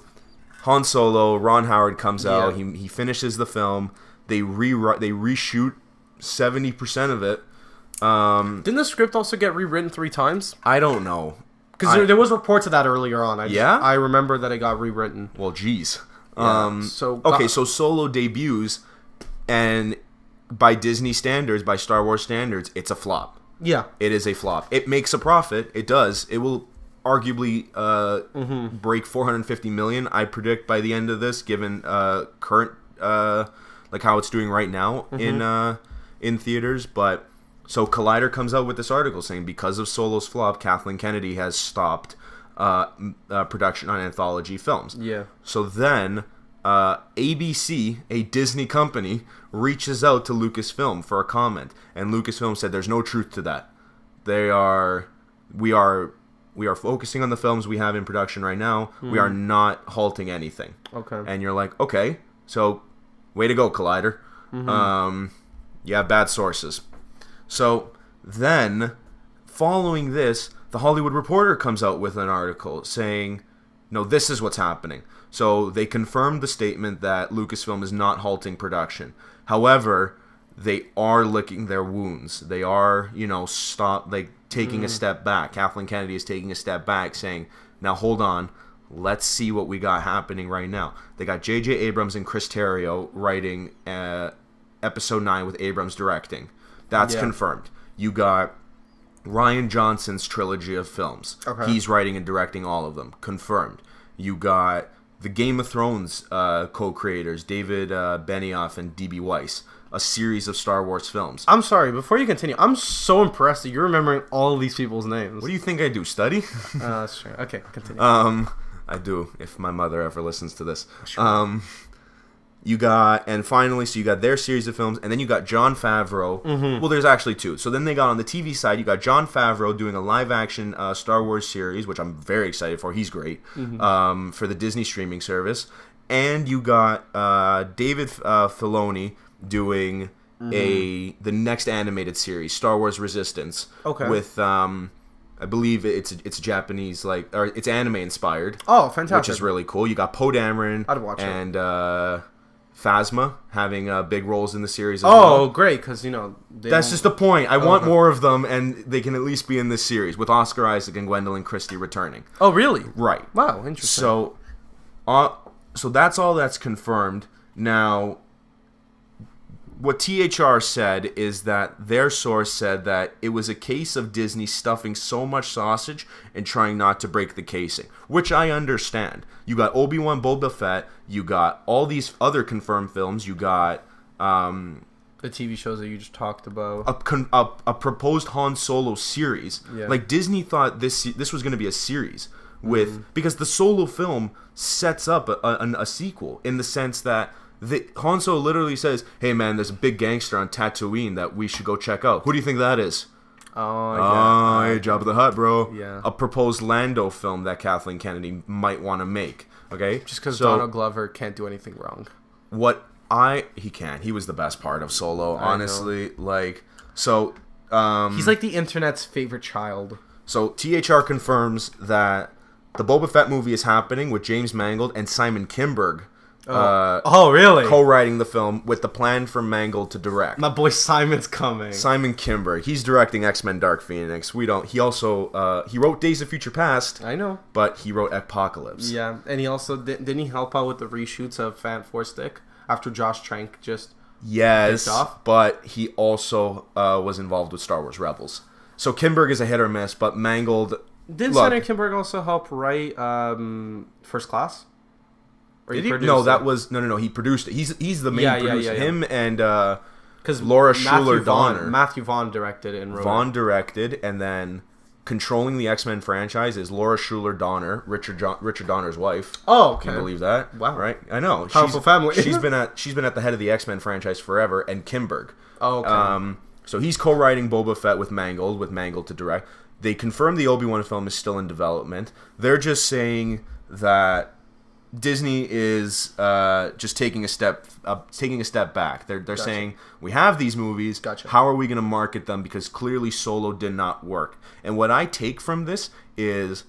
Han Solo, Ron Howard comes out. He finishes the film. They reshoot 70% of it. Didn't the script also get rewritten 3 times? I don't know. Because there was reports of that earlier on. I remember that it got rewritten. Well, geez. So Solo debuts, and by Disney standards, by Star Wars standards, it's a flop. Yeah. It is a flop. It makes a profit. It does. It will arguably break $450 million, I predict, by the end of this, given current like how it's doing right now in theaters. But so Collider comes out with this article saying because of Solo's flop, Kathleen Kennedy has stopped production on anthology films. Yeah. So then ABC, a Disney company, reaches out to Lucasfilm for a comment, and Lucasfilm said there's no truth to that. We are focusing on the films we have in production right now. We are not halting anything. Okay. And you're like, okay, so way to go, Collider. You have bad sources. So then, following this, The Hollywood Reporter comes out with an article saying, no, this is what's happening. So they confirmed the statement that Lucasfilm is not halting production. However, they are licking their wounds. They are, taking a step back. Kathleen Kennedy is taking a step back, saying, now hold on, let's see what we got happening right now. They got J.J. Abrams and Chris Terrio writing Episode 9 with Abrams directing. That's confirmed. You got Rian Johnson's trilogy of films. Okay. He's writing and directing all of them. Confirmed. You got the Game of Thrones co-creators, David Benioff and D.B. Weiss. A series of Star Wars films. I'm sorry, before you continue, I'm so impressed that you're remembering all of these people's names. What do you think I do, study? That's true. Okay, continue. I do, if my mother ever listens to this. Sure. You got their series of films, and then you got Jon Favreau. Mm-hmm. Well, there's actually two. So then they got on the TV side, you got Jon Favreau doing a live-action Star Wars series, which I'm very excited for. He's great. Mm-hmm. For the Disney streaming service. And you got David Filoni doing the next animated series, Star Wars Resistance. Okay. With I believe it's Japanese, or it's anime inspired. Oh, fantastic! Which is really cool. You got Poe Dameron and Phasma having big roles in the series. As well. Great! Because that's just the point. I want more of them, and they can at least be in this series with Oscar Isaac and Gwendolyn Christie returning. Oh, really? Right. Wow, interesting. So that's all that's confirmed now. What THR said is that their source said that it was a case of Disney stuffing so much sausage and trying not to break the casing, which I understand. You got Obi-Wan Boba Fett, you got all these other confirmed films, you got the TV shows that you just talked about, a proposed Han Solo series. Yeah. Like Disney thought this was going to be a series because the Solo film sets up a sequel in the sense that Han Solo literally says, "Hey man, there's a big gangster on Tatooine that we should go check out. Who do you think that is?" Hey, Jabba the Hutt, bro. Yeah. A proposed Lando film that Kathleen Kennedy might want to make. Okay, just because Donald Glover can't do anything wrong. He can. He was the best part of Solo, honestly. He's like the internet's favorite child. So THR confirms that the Boba Fett movie is happening with James Mangold and Simon Kinberg. Really? Co-writing the film with the plan for Mangold to direct. My boy Simon's coming. Simon Kinberg. He's directing X-Men Dark Phoenix. He also he wrote Days of Future Past. I know. But he wrote Apocalypse. Yeah, and he also didn't he help out with the reshoots of Phantom Force Stick after Josh Trank just Yes, but he also was involved with Star Wars Rebels. So Kinberg is a hit or miss, but Mangold... Didn't Simon Kinberg also help write First Class? Did he? No, that was no. He produced it. He's the main producer. Him and because Laura Schuler Donner. Matthew Vaughn directed it and wrote Vaughn directed, and then controlling the X-Men franchise is Laura Schuler Donner, Richard Donner's wife. Oh, okay. Can you believe that? Wow, right? I know. Powerful family. she's been at the head of the X-Men franchise forever, and Kinberg. Oh, okay. So he's co-writing Boba Fett with Mangold to direct. They confirmed the Obi-Wan film is still in development. They're just saying that Disney is just taking a step back. They're gotcha. Saying we have these movies. Gotcha. How are we going to market them? Because clearly Solo did not work. And what I take from this is,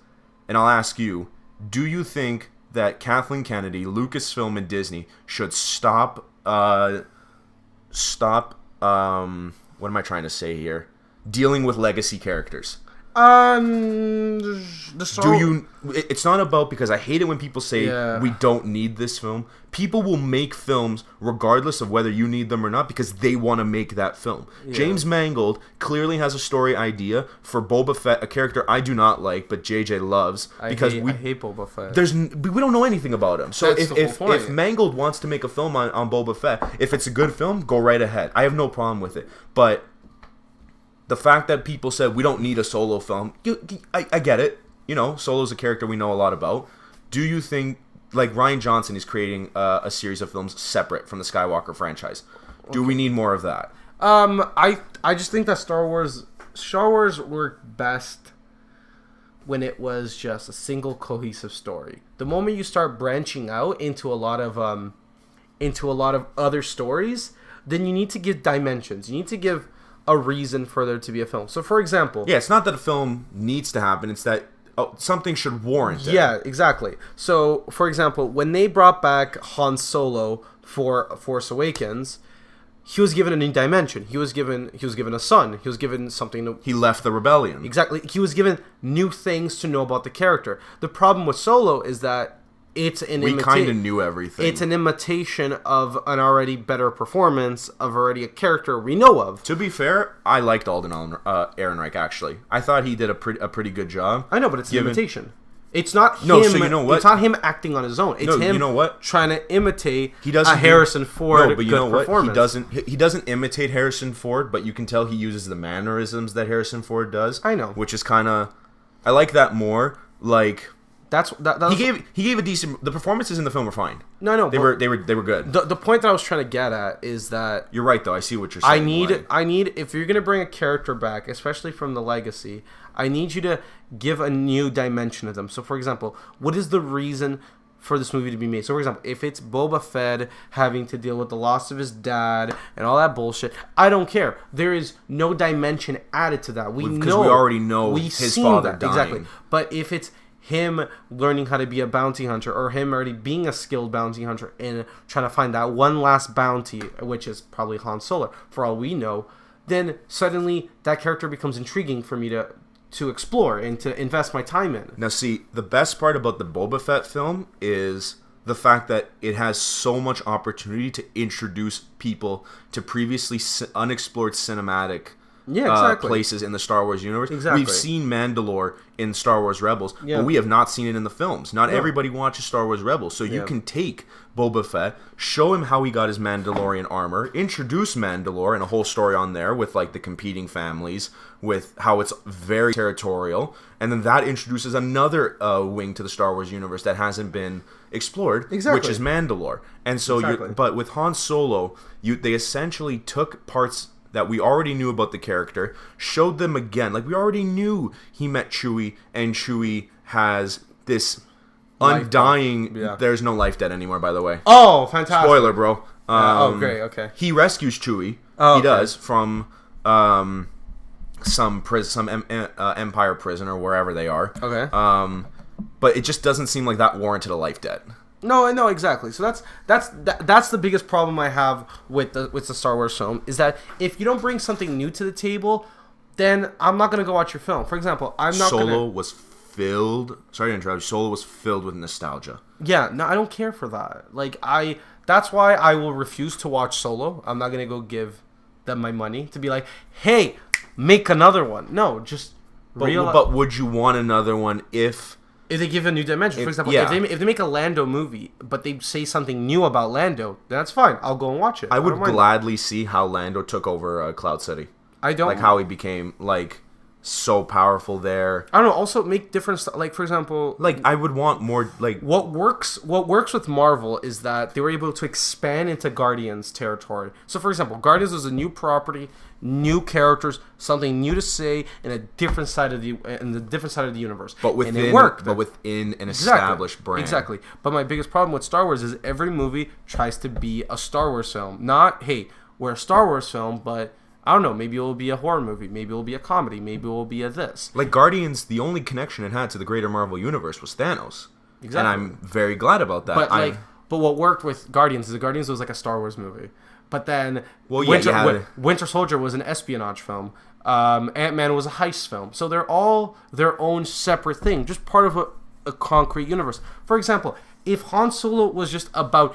and I'll ask you, do you think that Kathleen Kennedy, Lucasfilm, and Disney should stop? What am I trying to say here? Dealing with legacy characters. It's not about, because I hate it when people say we don't need this film. People will make films regardless of whether you need them or not because they want to make that film. Yeah. James Mangold clearly has a story idea for Boba Fett, a character I do not like but JJ loves because I hate Boba Fett. We don't know anything about him. So if Mangold wants to make a film on Boba Fett, if it's a good film, go right ahead. I have no problem with it. But the fact that people said we don't need a Solo film, I get it. Solo's a character we know a lot about. Do you think, like Rian Johnson is creating a series of films separate from the Skywalker franchise? Do we need more of that? I just think that Star Wars worked best when it was just a single cohesive story. The moment you start branching out into a lot of other stories, then you need to give dimensions. You need to give a reason for there to be a film. So, for example... Yeah, it's not that a film needs to happen. It's that something should warrant it. Yeah, exactly. So, for example, when they brought back Han Solo for Force Awakens, he was given a new dimension. He was given a son. He was given something to... He left the rebellion. Exactly. He was given new things to know about the character. The problem with Solo is that it's an we kind of knew everything. It's an imitation of an already better performance of already a character we know of. To be fair, I liked Alden Ehrenreich, actually. I thought he did a pretty good job. I know, but it's an imitation. It's not no, him. So you know what? It's not him acting on his own. It's him. You know what? Trying to imitate a Harrison Ford. No, but you know what? He doesn't imitate Harrison Ford, but you can tell he uses the mannerisms that Harrison Ford does. I know, which is kind of, I like that more. Like he gave a decent. The performances in the film were fine. No, they were good. The point that I was trying to get at is that you're right, though. I see what you're saying. I need if you're gonna bring a character back, especially from the legacy, I need you to give a new dimension to them. So, for example, what is the reason for this movie to be made? So, for example, if it's Boba Fett having to deal with the loss of his dad and all that bullshit, I don't care. There is no dimension added to that. Because we already know his father dying. Exactly. But if it's him learning how to be a bounty hunter, or him already being a skilled bounty hunter and trying to find that one last bounty, which is probably Han Solo, for all we know, then suddenly that character becomes intriguing for me to explore and to invest my time in. Now, see, the best part about the Boba Fett film is the fact that it has so much opportunity to introduce people to previously unexplored cinematic places in the Star Wars universe. Exactly. We've seen Mandalore in Star Wars Rebels, but we have not seen it in the films. Not everybody watches Star Wars Rebels, so you can take Boba Fett, show him how he got his Mandalorian armor, introduce Mandalore and a whole story on there with like the competing families, with how it's very territorial, and then that introduces another wing to the Star Wars universe that hasn't been explored, which is Mandalore. And so, but with Han Solo, they essentially took parts that we already knew about the character, showed them again. Like, we already knew he met Chewie, and Chewie has this undying... There's no life debt anymore, by the way. Oh, fantastic. Spoiler, bro. Great, okay. He rescues Chewie. He does, from some Empire prison, or wherever they are. Okay. But it just doesn't seem like that warranted a life debt. No, exactly. So that's the biggest problem I have with the Star Wars film, is that if you don't bring something new to the table, then I'm not gonna go watch your film. For example, Solo was filled. Sorry to interrupt. Solo was filled with nostalgia. Yeah, no, I don't care for that. Like that's why I will refuse to watch Solo. I'm not gonna go give them my money to be like, hey, make another one. No, just. But would you want another one if they give a new dimension? For example, if they make a Lando movie, but they say something new about Lando, then that's fine. I'll go and watch it. I would gladly see how Lando took over Cloud City. I don't like how he became like so powerful there. I don't know. Also, make different like, for example, like I would want more. Like what works with Marvel is that they were able to expand into Guardians territory. So, for example, Guardians was a new property, new characters, something new to say in a different side of the universe. But within, and it worked. But within an established brand. Exactly. But my biggest problem with Star Wars is every movie tries to be a Star Wars film. Not, hey, we're a Star Wars film, but I don't know, maybe it will be a horror movie, maybe it will be a comedy, maybe it will be a this. Like Guardians, the only connection it had to the greater Marvel universe was Thanos. Exactly. And I'm very glad about that. But what worked with Guardians is Guardians was like a Star Wars movie. But then Winter Soldier was an espionage film. Ant-Man was a heist film. So they're all their own separate thing, just part of a concrete universe. For example, if Han Solo was just about,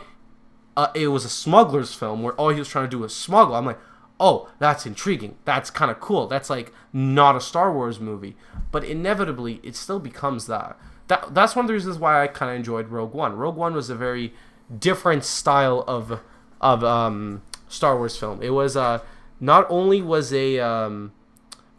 it was a smuggler's film where all he was trying to do was smuggle, I'm like, oh, that's intriguing. That's kind of cool. That's like not a Star Wars movie. But inevitably, it still becomes that. That's one of the reasons why I kind of enjoyed Rogue One. Rogue One was a very different style of Star Wars film. It was not only was it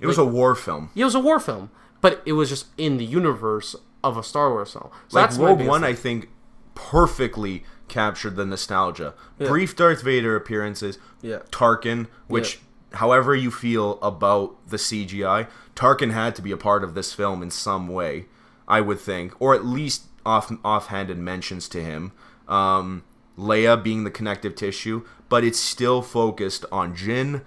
was a war film. It was a war film, but it was just in the universe of a Star Wars film. So like Rogue One, I think, perfectly captured the nostalgia. Yeah. Brief Darth Vader appearances. Yeah. Tarkin, which, however you feel about the CGI, Tarkin had to be a part of this film in some way, I would think, or at least offhanded mentions to him. Leia being the connective tissue, but it's still focused on Jyn,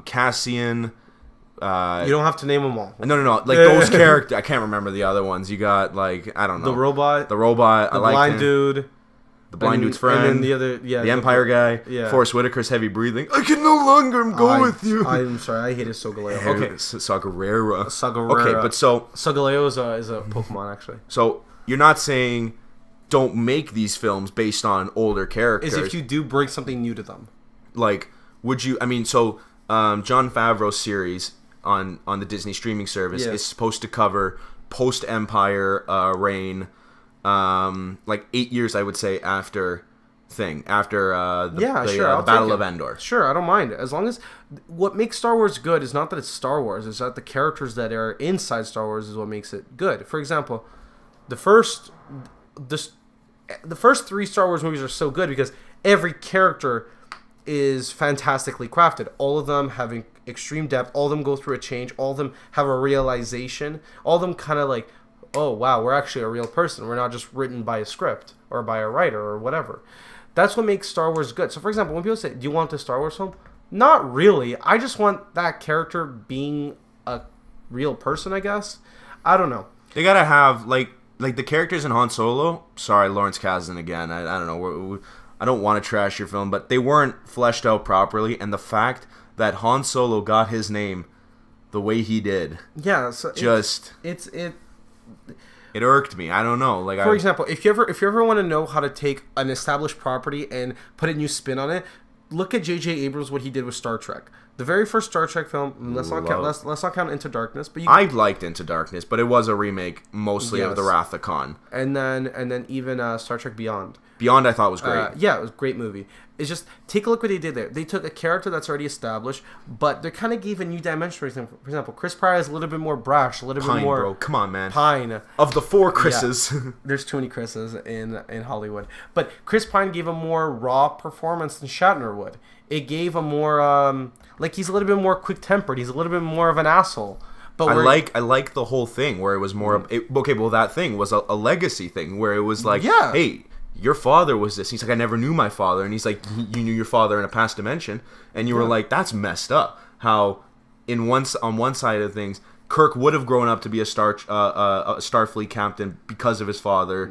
Cassian. You don't have to name them all. No. Like those characters, I can't remember the other ones. You got like I don't know. The robot. The blind dude. the blind dude's friend, and then the other, the Empire guy, Forrest Whitaker's heavy breathing. I can no longer go with you. I'm sorry, I hated Solgaleo. Okay, Sagarera. Okay, but so Solgaleo is a Pokemon actually. So you're not saying don't make these films based on older characters. Is if you do bring something new to them. Like, would you? I mean, so Jon Favreau's series on the Disney streaming service is supposed to cover post-Empire reign, like 8 years, I would say, after the Battle of Endor. Sure, I don't mind. As long as what makes Star Wars good is not that it's Star Wars, it's that the characters that are inside Star Wars is what makes it good. For example, the first 3 Star Wars movies are so good because every character is fantastically crafted. All of them having extreme depth. All of them go through a change. All of them have a realization. All of them kind of like, oh, wow, we're actually a real person. We're not just written by a script or by a writer or whatever. That's what makes Star Wars good. So, for example, when people say, do you want a Star Wars film? Not really. I just want that character being a real person, I guess. I don't know. They gotta have, like the characters in Han Solo. Sorry, Lawrence Kasdan again. I don't know. I don't want to trash your film, but they weren't fleshed out properly, and the fact that Han Solo got his name the way he did, so it irked me. I don't know. Like, for example, if you ever want to know how to take an established property and put a new spin on it, look at J.J. Abrams, what he did with Star Trek. The very first Star Trek film, let's not count Into Darkness, but I liked Into Darkness, but it was a remake mostly of the Wrath of Khan. And then even Star Trek Beyond. Beyond I thought was great. It was a great movie. It's just, take a look what they did there. They took a character that's already established, but they kind of gave a new dimension. For example, Chris Pine is a little bit more brash, a little bit more... bro. Come on, man. Pine. Of the 4 Chris's. Yeah, there's too many Chris's in Hollywood. But Chris Pine gave a more raw performance than Shatner would. It gave a more... he's a little bit more quick-tempered. He's a little bit more of an asshole. But I like the whole thing where it was more... that thing was a legacy thing where it was like, hey... Your father was this. He's like, I never knew my father. And he's like, you knew your father in a past dimension. And you were like, that's messed up. How on one side of things, Kirk would have grown up to be a Starfleet captain because of his father,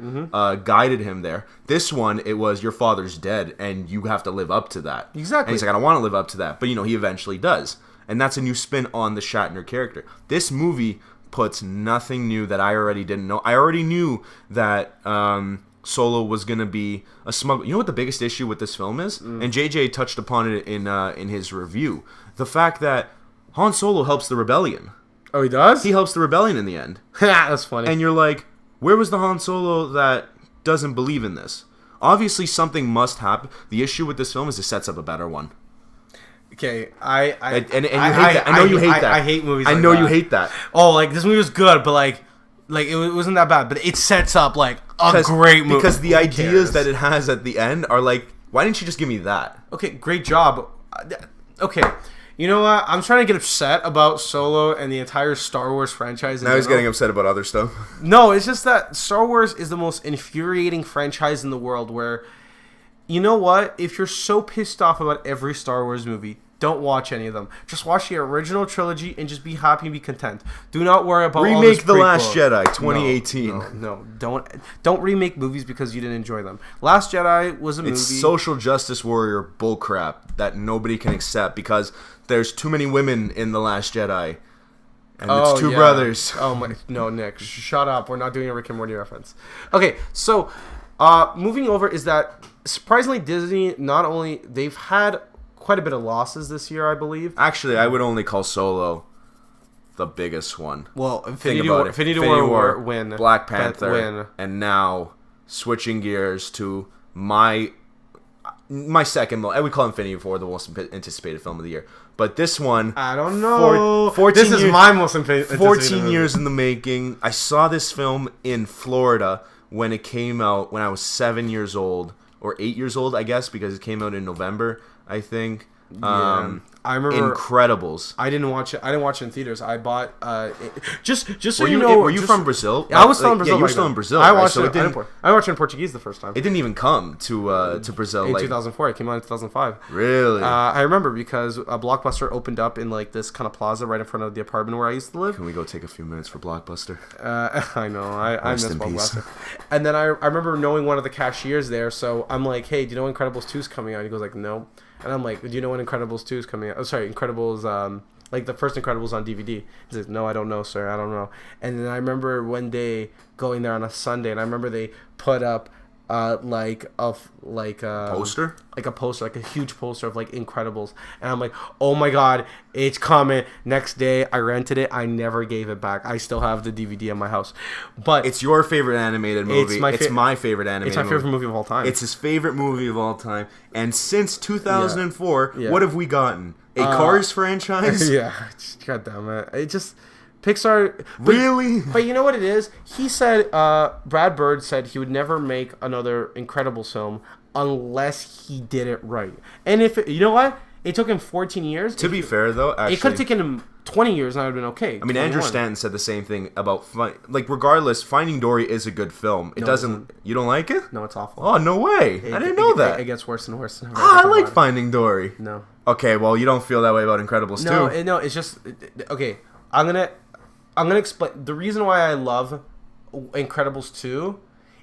guided him there. This one, it was, your father's dead, and you have to live up to that. Exactly. And he's like, I don't want to live up to that. But, he eventually does. And that's a new spin on the Shatner character. This movie puts nothing new that I already didn't know. I already knew that... Solo was going to be a smuggler. You know what the biggest issue with this film is? And JJ touched upon it in his review. The fact that Han Solo helps the rebellion. Oh, he does? He helps the rebellion in the end. That's funny. And you're like, where was the Han Solo that doesn't believe in this? Obviously, something must happen. The issue with this film is it sets up a better one. Okay, and you hate that. I know you hate that. I hate movies like I know that. You hate that. Oh, this movie was good, but it wasn't that bad, but it sets up a great movie. Because the ideas that it has at the end are like, why didn't you just give me that? Okay, great job. Okay, you know what? I'm trying to get upset about Solo and the entire Star Wars franchise. Now he's getting upset about other stuff. No, it's just that Star Wars is the most infuriating franchise in the world where, you know what? If you're so pissed off about every Star Wars movie, don't watch any of them. Just watch the original trilogy and just be happy and be content. Do not worry about all this Remake The Last Jedi 2018. No, don't remake movies because you didn't enjoy them. Last Jedi was a movie. It's social justice warrior bullcrap that nobody can accept because there's too many women in The Last Jedi. And it's two brothers. Oh my, no, Nick, shut up. We're not doing a Rick and Morty reference. Okay, so moving over is that surprisingly Disney, not only they've had quite a bit of losses this year, I believe. Actually, I would only call Solo the biggest one. Well, Infinity War win, Black Panther win, and now switching gears to my second. I would call Infinity War the most anticipated film of the year, but this one, I don't know. This is my most anticipated. 14 years in the making. I saw this film in Florida when it came out when I was 7 years old or 8 years old, I guess, because it came out in November. I think. Yeah. I remember Incredibles. I didn't watch it. I didn't watch it in theaters. I bought just so were you know. Were you from Brazil? Yeah, I was still in Brazil. Yeah, you were still in Brazil. I watched right? I watched it in Portuguese the first time. It didn't even come to Brazil in 2004. It came out in 2005. Really? I remember because a Blockbuster opened up in like this kind of plaza right in front of the apartment where I used to live. Can we go take a few minutes for Blockbuster? I know. I miss Blockbuster. And then I remember knowing one of the cashiers there, so I'm like, hey, do you know when Incredibles 2 is coming out? He goes like, no. And I'm like, do you know when Incredibles 2 is coming out? Oh, sorry, Incredibles, like the first Incredibles on DVD. He says, no, I don't know, sir. I don't know. And then I remember one day going there on a Sunday, and I remember they put up like a poster, like a poster, like a huge poster of like Incredibles, and I'm like, oh my god, it's coming. Next day I rented it. I never gave it back. I still have the DVD in my house. But it's your favorite animated movie. It's my favorite animated It's my favorite movie of all time. It's his favorite movie of all time. And since 2004, what have we gotten? A Cars franchise? Yeah. God damn it. It just Pixar really? But you know what it is? He said Brad Bird said he would never make another Incredibles film unless he did it right. And if you know what? It took him 14 years. To be fair though, actually, it could have taken him 20 years and I would have been okay. I mean, Andrew Stanton said the same thing about regardless, Finding Dory is a good film. It doesn't. You don't like it? No, it's awful. Oh, no way. I didn't know that. It gets worse and worse. I like Finding Dory. No. Okay, well, you don't feel that way about Incredibles 2. No, it's just okay. I'm gonna explain the reason why I love Incredibles 2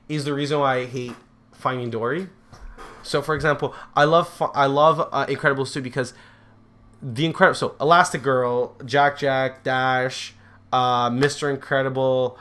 is the reason why I hate Finding Dory. So, for example, I love Incredibles 2 because so Elastigirl, Jack, Dash, Mr. Incredible,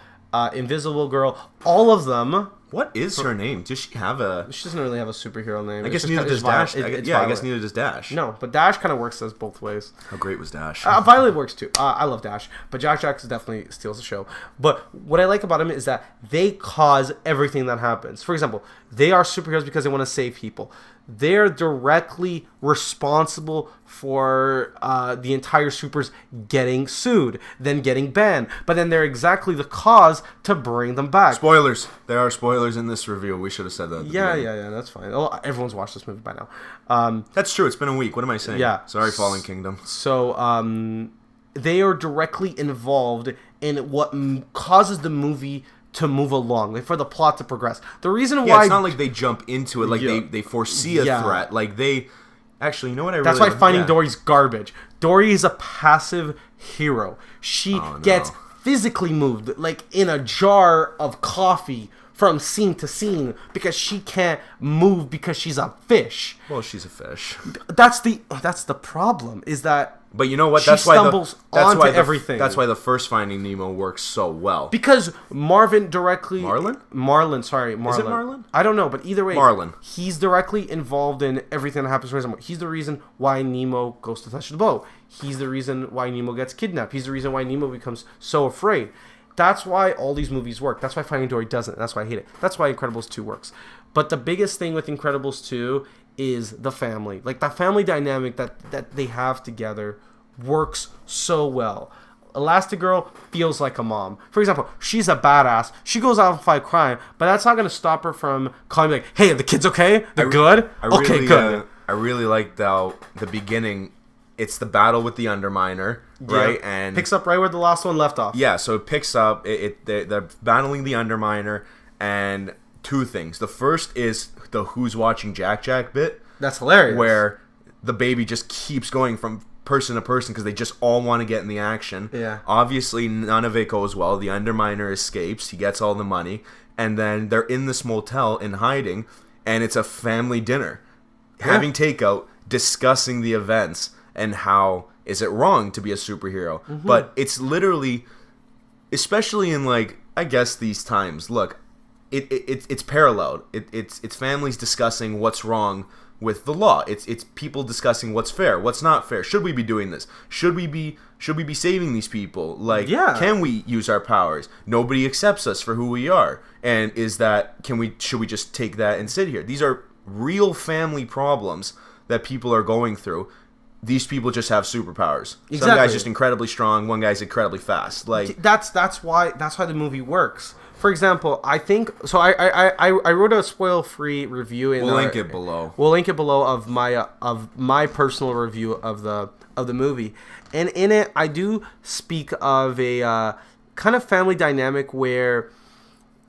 Invisible Girl, all of them. What is her name? Does she have a... She doesn't really have a superhero name. I guess neither does Dash. I guess neither does Dash. No, but Dash kind of works as both ways. How great was Dash? Violet works too. I love Dash. But Jack definitely steals the show. But what I like about him is that they cause everything that happens. For example, they are superheroes because they want to save people. They're directly responsible for the entire supers getting sued, then getting banned. But then they're exactly the cause to bring them back. Spoilers. There are spoilers in this review. We should have said that. Yeah. That's fine. Oh, everyone's watched this movie by now. That's true. It's been a week. What am I saying? Yeah. Sorry, Fallen Kingdom. So, they are directly involved in what causes the movie to move along, like for the plot to progress. The reason why it's not like they jump into it, like they foresee a threat. Like they actually, you know what? That's why Finding Dory's garbage. Dory is a passive hero. She gets physically moved, like in a jar of coffee from scene to scene because she can't move because she's a fish. Well, she's a fish. That's the problem. Is that. But you know what? That's why everything. That's why the first Finding Nemo works so well. Because Marlin directly... Marlin? Sorry, Marlin. Is it Marlin? I don't know, but either way... Marlin. He's directly involved in everything that happens. For example, he's the reason why Nemo goes to touch the boat. He's the reason why Nemo gets kidnapped. He's the reason why Nemo becomes so afraid. That's why all these movies work. That's why Finding Dory doesn't. That's why I hate it. That's why Incredibles 2 works. But the biggest thing with Incredibles 2 is the family. Like, the family dynamic that they have together works so well. Elastigirl feels like a mom. For example, she's a badass. She goes out and fight crime, but that's not going to stop her from calling me like, hey, are the kids okay? They're good? Good. I really liked the beginning. It's the battle with the Underminer, right? And picks up right where the last one left off. Yeah, so it picks up. They're battling the Underminer, and two things. The first is the Who's Watching Jack bit. That's hilarious. Where the baby just keeps going from person to person because they just all want to get in the action. Yeah. Obviously, none of it goes well. The Underminer escapes. He gets all the money. And then they're in this motel in hiding, and it's a family dinner. Having takeout, discussing the events, and how is it wrong to be a superhero. Mm-hmm. But it's literally, especially in, like, I guess these times, look, it's paralleled. It's families discussing what's wrong with the law. It's people discussing what's fair, what's not fair. Should we be doing this? Should we be saving these people? Like, can we use our powers? Nobody accepts us for who we are. And should we just take that and sit here? These are real family problems that people are going through. These people just have superpowers. Exactly. Some guy's just incredibly strong. One guy's incredibly fast. Like that's why the movie works. for example, I think so. I wrote a spoil-free review. We'll link it below. We'll link it below of my personal review of the movie, and in it I do speak of a kind of family dynamic where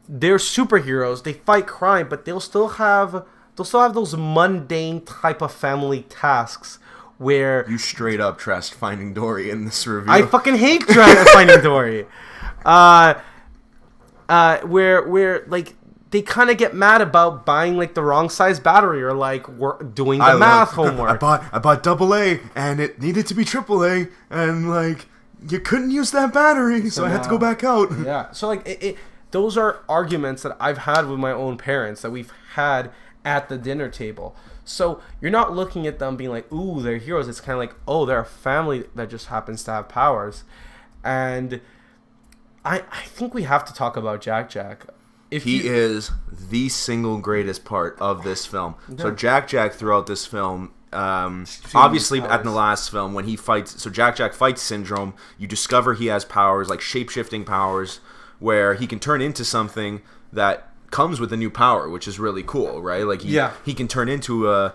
they're superheroes. They fight crime, but they'll still have those mundane type of family tasks where you straight up trashed Finding Dory in this review. I fucking hate Finding Dory. Where like they kind of get mad about buying like the wrong size battery or like doing the math homework. I bought AA and it needed to be AAA and like you couldn't use that battery, so I had to go back out. Yeah. So like those are arguments that I've had with my own parents that we've had at the dinner table. So you're not looking at them being like, ooh, they're heroes. It's kind of like, oh, they're a family that just happens to have powers. And I think we have to talk about Jack. He is the single greatest part of this film. Yeah. So Jack throughout this film, obviously at the last film when he fights, so Jack fights Syndrome, you discover he has powers, like shape-shifting powers, where he can turn into something that comes with a new power, which is really cool, right? Like he can turn into a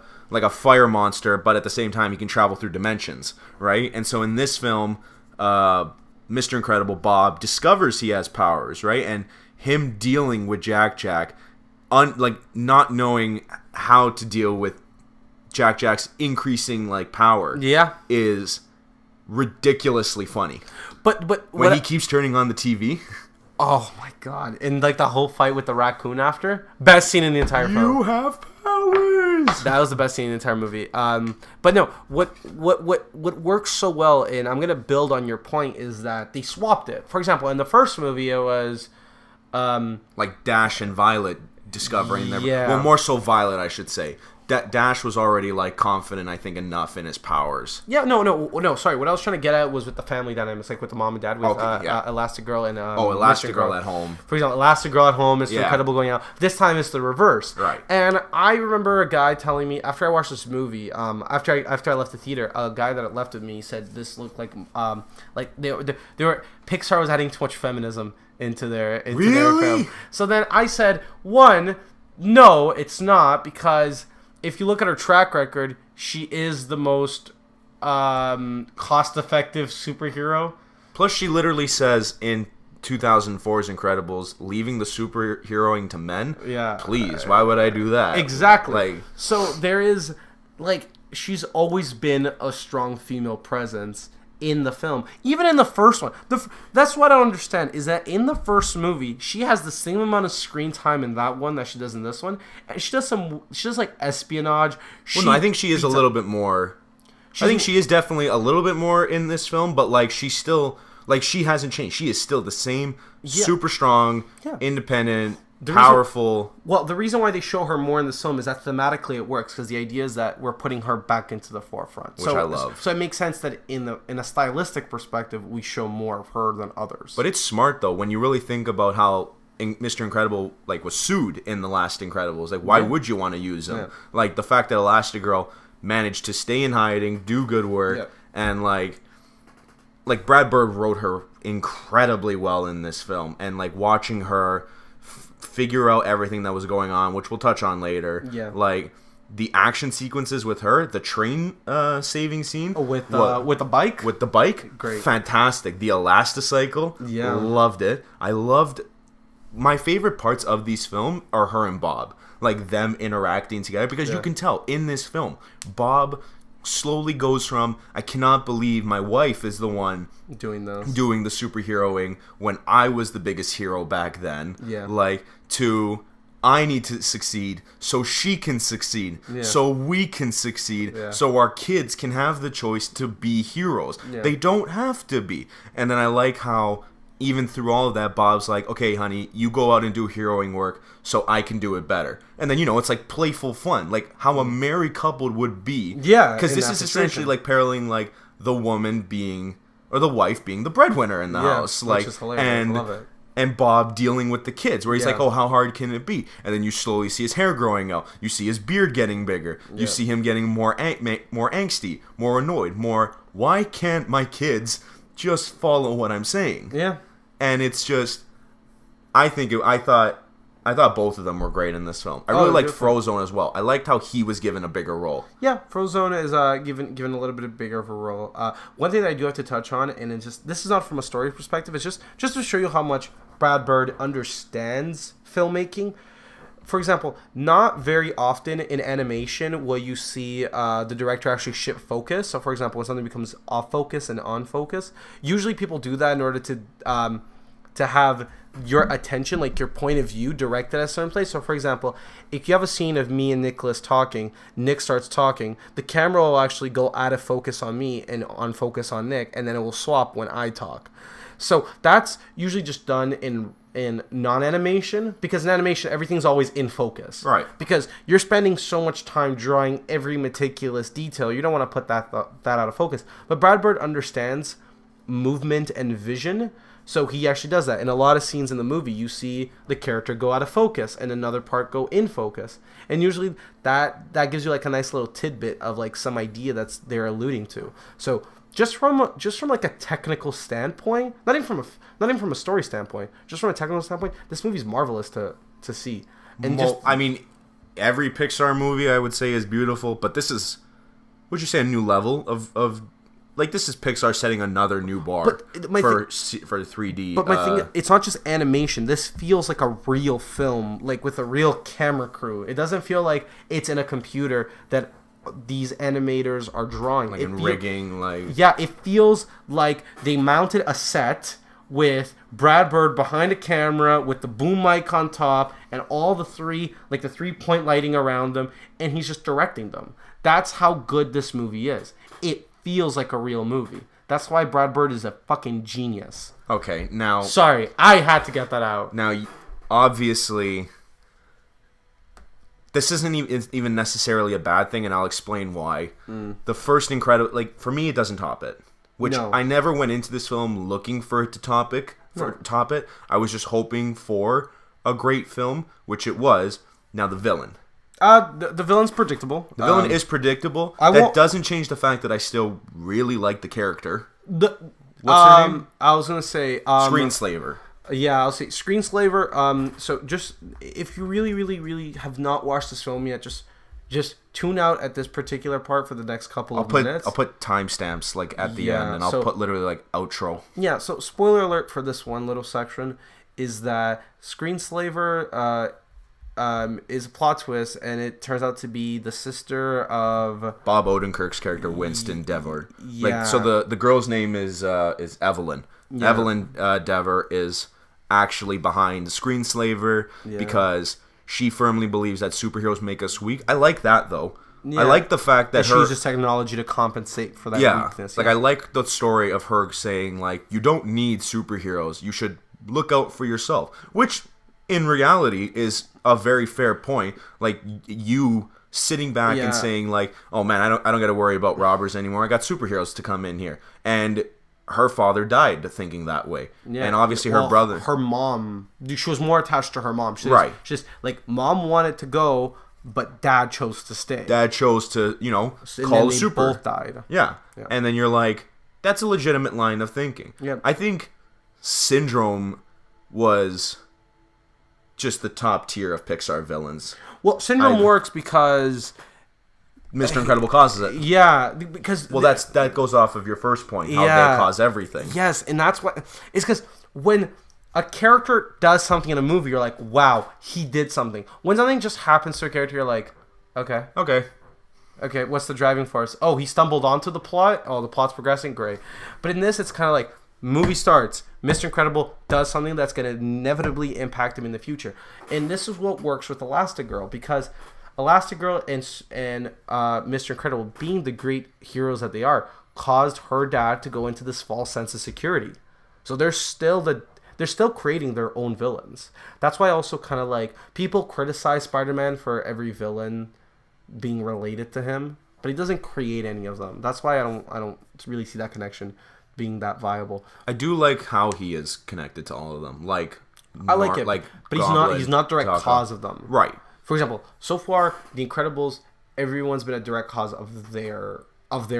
fire monster, but at the same time he can travel through dimensions, right? And so in this film, Mr. Incredible Bob discovers he has powers, right? And him dealing with Jack, not knowing how to deal with Jack's increasing like power, is ridiculously funny. But when he keeps turning on the TV. Oh my god! And like the whole fight with the raccoon after, best scene in the entire film. You have powers. That was the best scene in the entire movie. But no, what works so well, and I'm gonna build on your point, is that they swapped it. For example, in the first movie, it was like Dash and Violet discovering them. Well, more so Violet, I should say. Dash was already like confident, I think, enough in his powers. Yeah, no. Sorry, what I was trying to get at was with the family dynamics, like with the mom and dad, with Elastigirl and Elastigirl at home. For example, Elastigirl at home is Incredible going out. This time it's the reverse. Right. And I remember a guy telling me after I watched this movie, after I left the theater, a guy that left with me said this looked like they were Pixar was adding too much feminism into their film. So then I said, no, it's not, because if you look at her track record, she is the most cost-effective superhero. Plus, she literally says in 2004's Incredibles, leaving the superheroing to men? Yeah. Please, why would I do that? Exactly. So there is, she's always been a strong female presence in the film, even in the first one. That's what I don't understand, is that in the first movie she has the same amount of screen time in that one that she does in this one, and she does like espionage. I think she is a little bit more. I think she is definitely a little bit more in this film, but she's still she hasn't changed. She is still the same, super strong, independent, powerful. The reason why they show her more in this film is that thematically it works, because the idea is that we're putting her back into the forefront, which I love. So it makes sense that in a stylistic perspective we show more of her than others. But it's smart though when you really think about how Mr. Incredible was sued in the last Incredibles. Why would you want to use him? Yeah. The fact that Elastigirl managed to stay in hiding, do good work, and Brad Bird wrote her incredibly well in this film, and watching her figure out everything that was going on, which we'll touch on later. Yeah. The action sequences with her, the train saving scene. With the bike? With the bike. Great. Fantastic. The Elasticycle. Yeah. Loved it. My favorite parts of these films are her and Bob. Them interacting together, because you can tell in this film, Bob slowly goes from, I cannot believe my wife is the one doing the superheroing when I was the biggest hero back then, to I need to succeed so she can succeed, so we can succeed, so our kids can have the choice to be heroes. They don't have to be. And then I like how even through all of that, Bob's like, okay, honey, you go out and do heroing work so I can do it better. And then, it's playful fun, how a married couple would be. Yeah. Because this is essentially paralleling the woman being, or the wife being the breadwinner in the house. Which is hilarious. I love it. And Bob dealing with the kids, where he's oh, how hard can it be? And then you slowly see his hair growing out. You see his beard getting bigger. You see him getting more angsty, more annoyed, more, why can't my kids just follow what I'm saying? Yeah. And it's just, I thought both of them were great in this film. I really liked Frozone as well. I liked how he was given a bigger role. Yeah, Frozone is given a little bit bigger of a role. One thing that I do have to touch on, and it's just this is not from a story perspective. It's just to show you how much Brad Bird understands filmmaking. For example, not very often in animation will you see the director actually shift focus. So, for example, when something becomes off focus and on focus, usually people do that in order to have your attention, like your point of view, directed at a certain place. So, for example, if you have a scene of me and Nicholas talking, Nick starts talking, the camera will actually go out of focus on me and on focus on Nick, and then it will swap when I talk. So that's usually just done in non-animation, because in animation everything's always in focus, right? Because you're spending so much time drawing every meticulous detail, you don't want to put that out of focus. But Brad Bird understands movement and vision, so he actually does that. In a lot of scenes in the movie, you see the character go out of focus and another part go in focus, and usually that gives you like a nice little tidbit of like some idea that's they're alluding to. So just from like a technical standpoint, not even from a story standpoint, just from a technical standpoint, this movie's marvelous to see. And I mean, every Pixar movie I would say is beautiful, but this is, would you say, a new level of like, this is Pixar setting another new bar for 3D. But my thing, it's not just animation. This feels like a real film, like with a real camera crew. It doesn't feel like it's in a computer that these animators are drawing, like rigging, like, yeah, it feels like they mounted a set with Brad Bird behind a camera with the boom mic on top and all the 3-point lighting around them, and he's just directing them. That's how good this movie is. It feels like a real movie. That's why Brad Bird is a fucking genius. Okay, now, sorry, I had to get that out. Now, obviously, this isn't even necessarily a bad thing, and I'll explain why. The first Incredible, like, for me, it doesn't top it. Which, no. I never went into this film looking for it to top it. I was just hoping for a great film, which it was. Now, the villain. The villain's predictable. The villain is predictable. That doesn't change the fact that I still really like the character. What's her name? I was going to say... Screenslaver. Yeah, I'll say Screenslaver. So just, if you really, really, really have not watched this film yet, just tune out at this particular part for the next couple of minutes. I'll put timestamps like at the end, and I'll put literally like outro. Yeah, so spoiler alert for this one little section is that Screenslaver is a plot twist, and it turns out to be the sister of Bob Odenkirk's character, Winston Dever. Yeah. Like, so the girl's name is Evelyn. Yeah. Evelyn Dever is actually behind Screenslaver because she firmly believes that superheroes make us weak. I like that, though. Yeah. I like the fact that she uses technology to compensate for that weakness. Like, I like the story of her saying, like, you don't need superheroes. You should look out for yourself. Which, in reality, is a very fair point. Like, you sitting back and saying, like, oh, man, I don't got to worry about robbers anymore. I got superheroes to come in here. And her father died thinking that way. Yeah. And obviously her brother... Her mom... She was more attached to her mom. Right. She's like, mom wanted to go, but dad chose to stay. Dad chose to, call super. Both died. Yeah. And then you're like, that's a legitimate line of thinking. Yeah. I think Syndrome was just the top tier of Pixar villains. Well, Syndrome works because... Mr. Incredible causes it. Yeah, because... Well, that goes off of your first point, how they cause everything. Yes, and that's what... It's because when a character does something in a movie, you're like, wow, he did something. When something just happens to a character, you're like, okay, what's the driving force? Oh, he stumbled onto the plot? Oh, the plot's progressing? Great. But in this, it's kind of like, movie starts, Mr. Incredible does something that's going to inevitably impact him in the future. And this is what works with Elastigirl, because... Elastigirl and Mr. Incredible, being the great heroes that they are, caused her dad to go into this false sense of security. So they're still creating their own villains. That's why also kind of like people criticize Spider-Man for every villain being related to him, but he doesn't create any of them. That's why I don't really see that connection being that viable. I do like how he is connected to all of them. Like I like it, but he's not direct cause of them. Right. For example, so far, The Incredibles, everyone's been a direct cause of their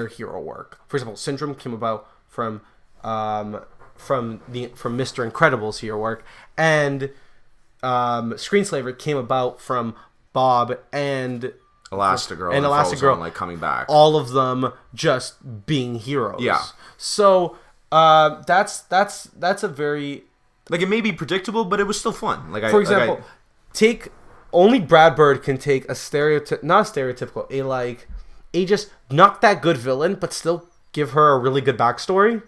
hero work. For example, Syndrome came about from Mr. Incredible's hero work, and Screenslaver came about from Bob and Elastigirl like coming back. All of them just being heroes. Yeah. So that's a very like it may be predictable, but it was still fun. Like for example, only Brad Bird can take a just not that good villain, but still give her a really good backstory.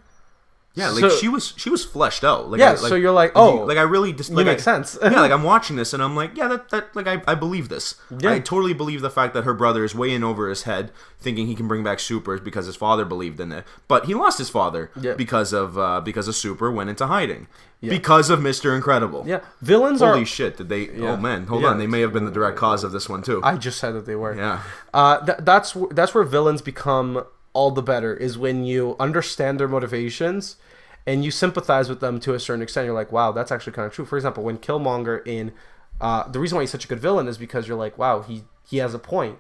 Yeah, like she was fleshed out. Like, so you're like, I really just like makes sense. Yeah, like I'm watching this and I'm like, yeah, that like I believe this. Yeah. I totally believe the fact that her brother is way in over his head, thinking he can bring back Supers because his father believed in it, but he lost his father because of Super went into hiding because of Mr. Incredible. Yeah, villains Holy shit! Did they? Yeah. Oh man, hold on. They may have been the direct cause of this one too. I just said that they were. Yeah. That's where villains become all the better, is when you understand their motivations and you sympathize with them to a certain extent. You're like, wow, that's actually kind of true. For example, when Killmonger in the reason why he's such a good villain is because you're like, wow, he has a point.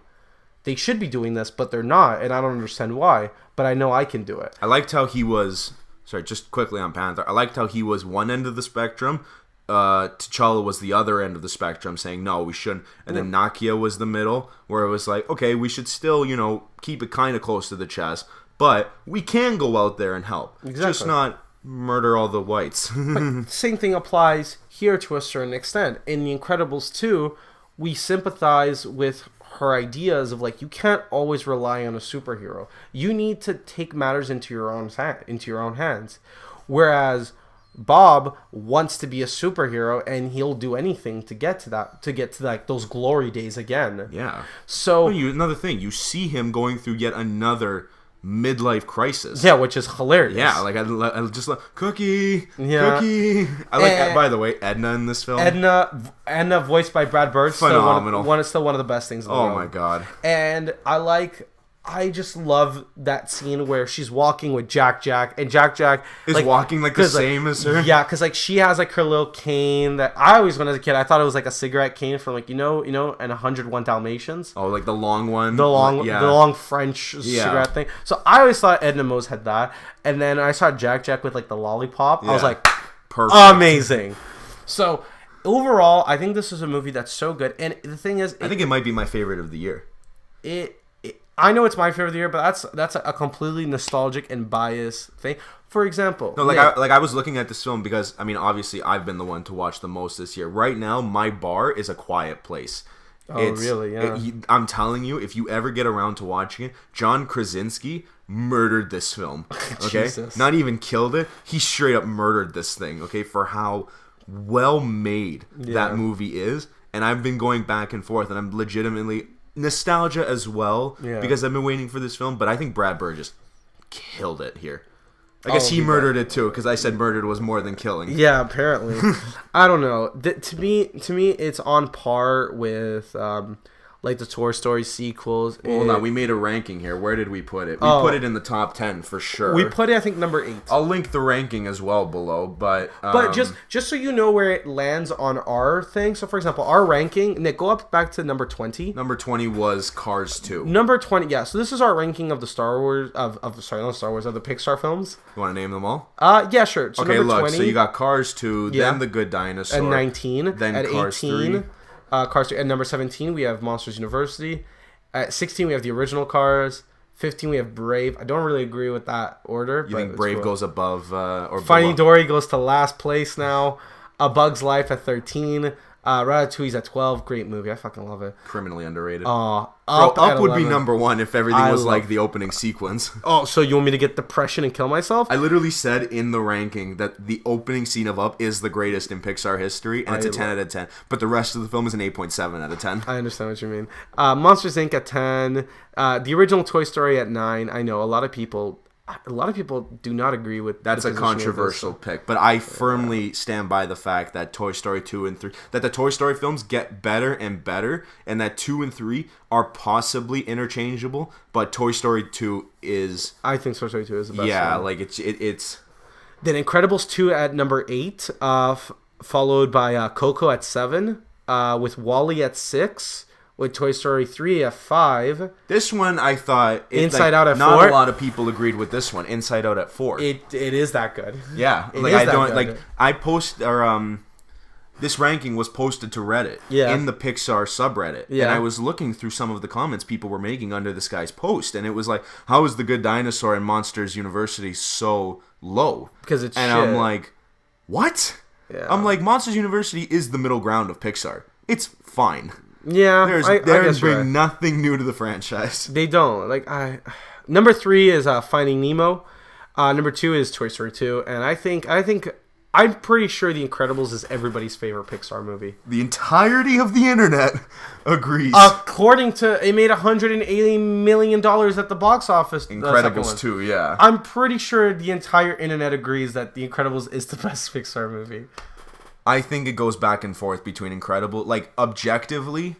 They should be doing this, but they're not, and I don't understand why, but I know I can do it. I liked how he was, just quickly on Panther, I liked how he was one end of the spectrum, T'Challa was the other end of the spectrum, saying, no, we shouldn't, and then Nakia was the middle, where it was like, okay, we should still, keep it kind of close to the chest, but we can go out there and help. Exactly. Just not murder all the whites. But same thing applies here to a certain extent. In The Incredibles 2, we sympathize with her ideas of like, you can't always rely on a superhero. You need to take matters into your own hands. Whereas Bob wants to be a superhero and he'll do anything to get to like those glory days again. Yeah. So another thing, you see him going through yet another midlife crisis. Yeah, which is hilarious. Yeah, like I just love Cookie. I like. By the way, Edna in this film. Edna voiced by Brad Bird. Phenomenal. Still one of the best things in the world. Oh my god. And I just love that scene where she's walking with Jack, and Jack is walking like the same as her. Yeah, because like she has like her little cane that I always, when I was a kid, I thought it was like a cigarette cane from like and 101 Dalmatians. Oh, like the long one, the long French cigarette thing. So I always thought Edna Mose had that, and then I saw Jack with like the lollipop. I was like, perfect, amazing. So overall, I think this is a movie that's so good, and the thing is, I think it might be my favorite of the year. I know it's my favorite of the year, but that's a completely nostalgic and biased thing. For example, I was looking at this film because obviously I've been the one to watch the most this year. Right now, my bar is A Quiet Place. Really? Yeah. I'm telling you, if you ever get around to watching it, John Krasinski murdered this film. Okay, Jesus. Not even killed it. He straight up murdered this thing. Okay, for how well made that movie is, and I've been going back and forth, and I'm legitimately. Nostalgia as well, because I've been waiting for this film, but I think Brad Bird just killed it here. I guess he murdered it too, because I said murdered was more than killing. Yeah, apparently. I don't know. To me, it's on par with like the Toy Story sequels. Hold on, we made a ranking here. Where did we put it? We put it in the top 10 for sure. We put it, I think, number 8. I'll link the ranking as well below, but just so you know where it lands on our thing. So, for example, our ranking, Nick, go back to number 20. Number 20 was Cars 2. Number 20, yeah. So this is our ranking of the Star Wars of the Pixar films. You want to name them all? Yeah, sure. So okay, number look. 20, so you got Cars 2, then The Good Dinosaur, and 19, then at Cars 18. 3. Cars 2. At number 17, we have Monsters University. At 16, we have the original Cars. 15, we have Brave. I don't really agree with that order. You think Brave goes above or Finding Dory goes to last place now. A Bug's Life at 13. Ratatouille's at 12. Great movie. I fucking love it. Criminally underrated. Up would be number 1 if everything was like the opening sequence. Oh, so you want me to get depression and kill myself? I literally said in the ranking that the opening scene of Up is the greatest in Pixar history, and it's a 10 out of 10. But the rest of the film is an 8.7 out of 10. I understand what you mean. Monsters, Inc. at 10. The original Toy Story at 9. I know a lot of people do not agree with that's a controversial pick, but I firmly stand by the fact that Toy Story 2 and 3, that the Toy Story films get better and better, and that 2 and 3 are possibly interchangeable, but Toy Story 2 is... I think Toy Story 2 is the best one. like it's... Then Incredibles 2 at number 8, followed by Coco at 7, with WALL-E at 6, with Toy Story 3 at 5. This one, I thought... Inside Out at 4. Not a lot of people agreed with this one. Inside Out at 4. It is that good. Yeah. I post... this ranking was posted to Reddit in the Pixar subreddit. Yeah. And I was looking through some of the comments people were making under this guy's post, and it was like, how is The Good Dinosaur and Monsters University so low? Because it's and shit. I'm like, what? Yeah. I'm like, Monsters University is the middle ground of Pixar. It's fine. Yeah, there's been nothing new to the franchise. They don't. Number 3 is Finding Nemo. Number 2 is Toy Story 2, and I'm pretty sure The Incredibles is everybody's favorite Pixar movie. The entirety of the internet agrees. According to, it made $180 million at the box office. Incredibles 2, yeah. I'm pretty sure the entire internet agrees that The Incredibles is the best Pixar movie. I think it goes back and forth between Incredible, objectively,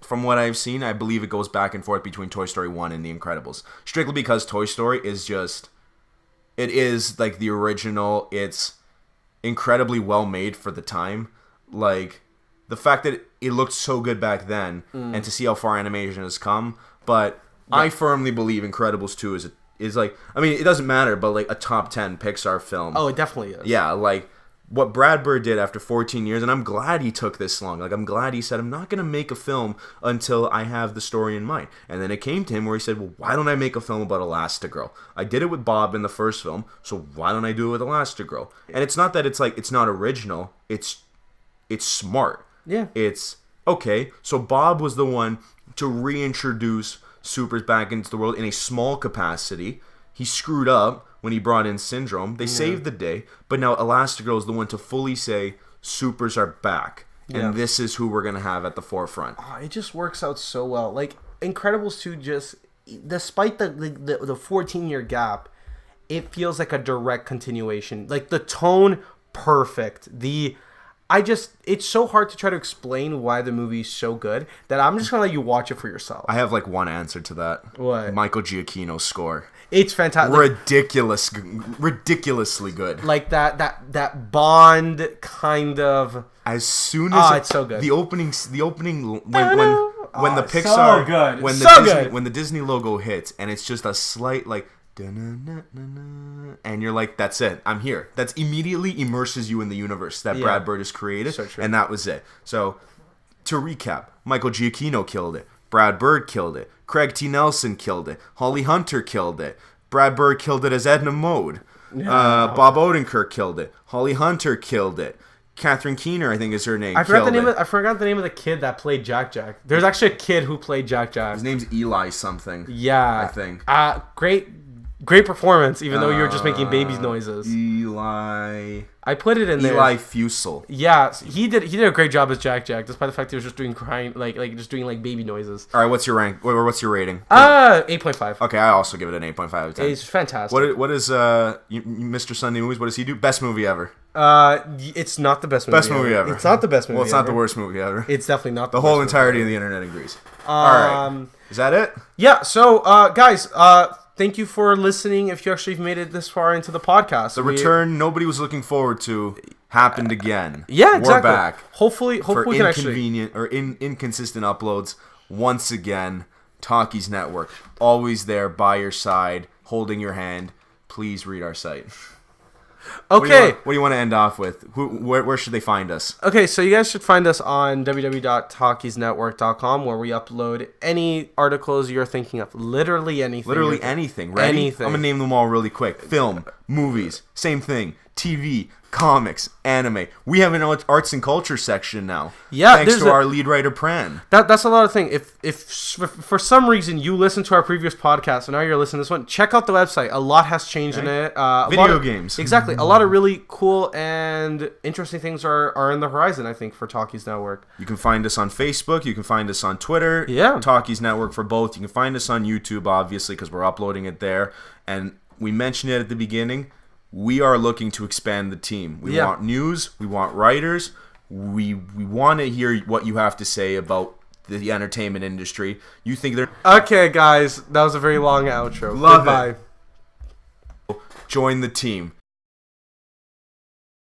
from what I've seen, I believe it goes back and forth between Toy Story 1 and The Incredibles. Strictly because Toy Story is just, it is the original. It's incredibly well made for the time. The fact that it looked so good back then, and to see how far animation has come. But yeah. I firmly believe Incredibles 2 is it doesn't matter, but a top 10 Pixar film. Oh, it definitely is. Yeah, what Brad Bird did after 14 years, and I'm glad he took this long. I'm glad he said, I'm not going to make a film until I have the story in mind. And then it came to him where he said, well, why don't I make a film about Elastigirl? I did it with Bob in the first film, so why don't I do it with Elastigirl? And it's not that it's not original. It's smart. Yeah. It's, okay, so Bob was the one to reintroduce supers back into the world in a small capacity. He screwed up when he brought in Syndrome. They saved the day, but now Elastigirl is the one to fully say supers are back, and this is who we're going to have at the forefront. Oh, it just works out so well. Incredibles 2 just, despite the 14-year gap, it feels like a direct continuation. The tone, perfect. It's so hard to try to explain why the movie's so good that I'm just going to let you watch it for yourself. I have one answer to that. What? Michael Giacchino's score. It's fantastic. Ridiculously good. That Bond kind of. As soon as it's so good. The opening when the Pixar so good. when the Disney logo hits, and it's just a slight and you're like, that's it, I'm here. That's immediately immerses you in the universe that Brad Bird has created. So true. And that was it. So to recap, Michael Giacchino killed it. Brad Bird killed it. Craig T. Nelson killed it. Holly Hunter killed it. Brad Bird killed it as Edna Mode. Bob Odenkirk killed it. Holly Hunter killed it. Catherine Keener, I think is her name. I forgot the name of the kid that played Jack Jack. There's actually a kid who played Jack Jack. His name's Eli something. Yeah, I think. Great performance, even though you were just making baby noises. Eli. I put it in there. Eli Fusel. Yeah, he did a great job as Jack Jack, despite the fact he was just doing crying, just doing baby noises. All right, what's your rank? What's your rating? 8.5. Okay, I also give it an 8.5 out of 10. It's fantastic. What is Mr. Sunday Movies? What does he do? Best movie ever. It's not the best movie. Best movie ever. It's not the best movie. Well, it's not the worst movie ever. It's definitely not the whole entirety of the internet agrees. All right, is that it? Yeah. So, guys, thank you for listening. If you actually made it this far into the podcast, the return nobody was looking forward to happened again. Yeah, exactly. We're back. Hopefully we can inconvenient or inconsistent uploads once again. Talkies Network, always there by your side, holding your hand. Please read our site. Okay. What do you want to end off with? Where should they find us? Okay, so you guys should find us on www.talkiesnetwork.com, where we upload any articles you're thinking of. Literally anything. Literally anything. Ready? Anything. I'm going to name them all really quick. Film, movies, same thing. TV, comics, anime. We have an arts and culture section now. Yeah, thanks to our lead writer Pran. That's a lot of thing. If for some reason you listened to our previous podcast and now you're listening to this one, check out the website. A lot has changed in it. Video games. Exactly. A lot of really cool and interesting things are in the horizon, I think, for Talkies Network. You can find us on Facebook. You can find us on Twitter. Yeah. Talkies Network for both. You can find us on YouTube, obviously, because we're uploading it there. And we mentioned it at the beginning. We are looking to expand the team. We want news. We want writers. We want to hear what you have to say about the entertainment industry. You think they're... Okay, guys. That was a very long outro. Goodbye. Join the team.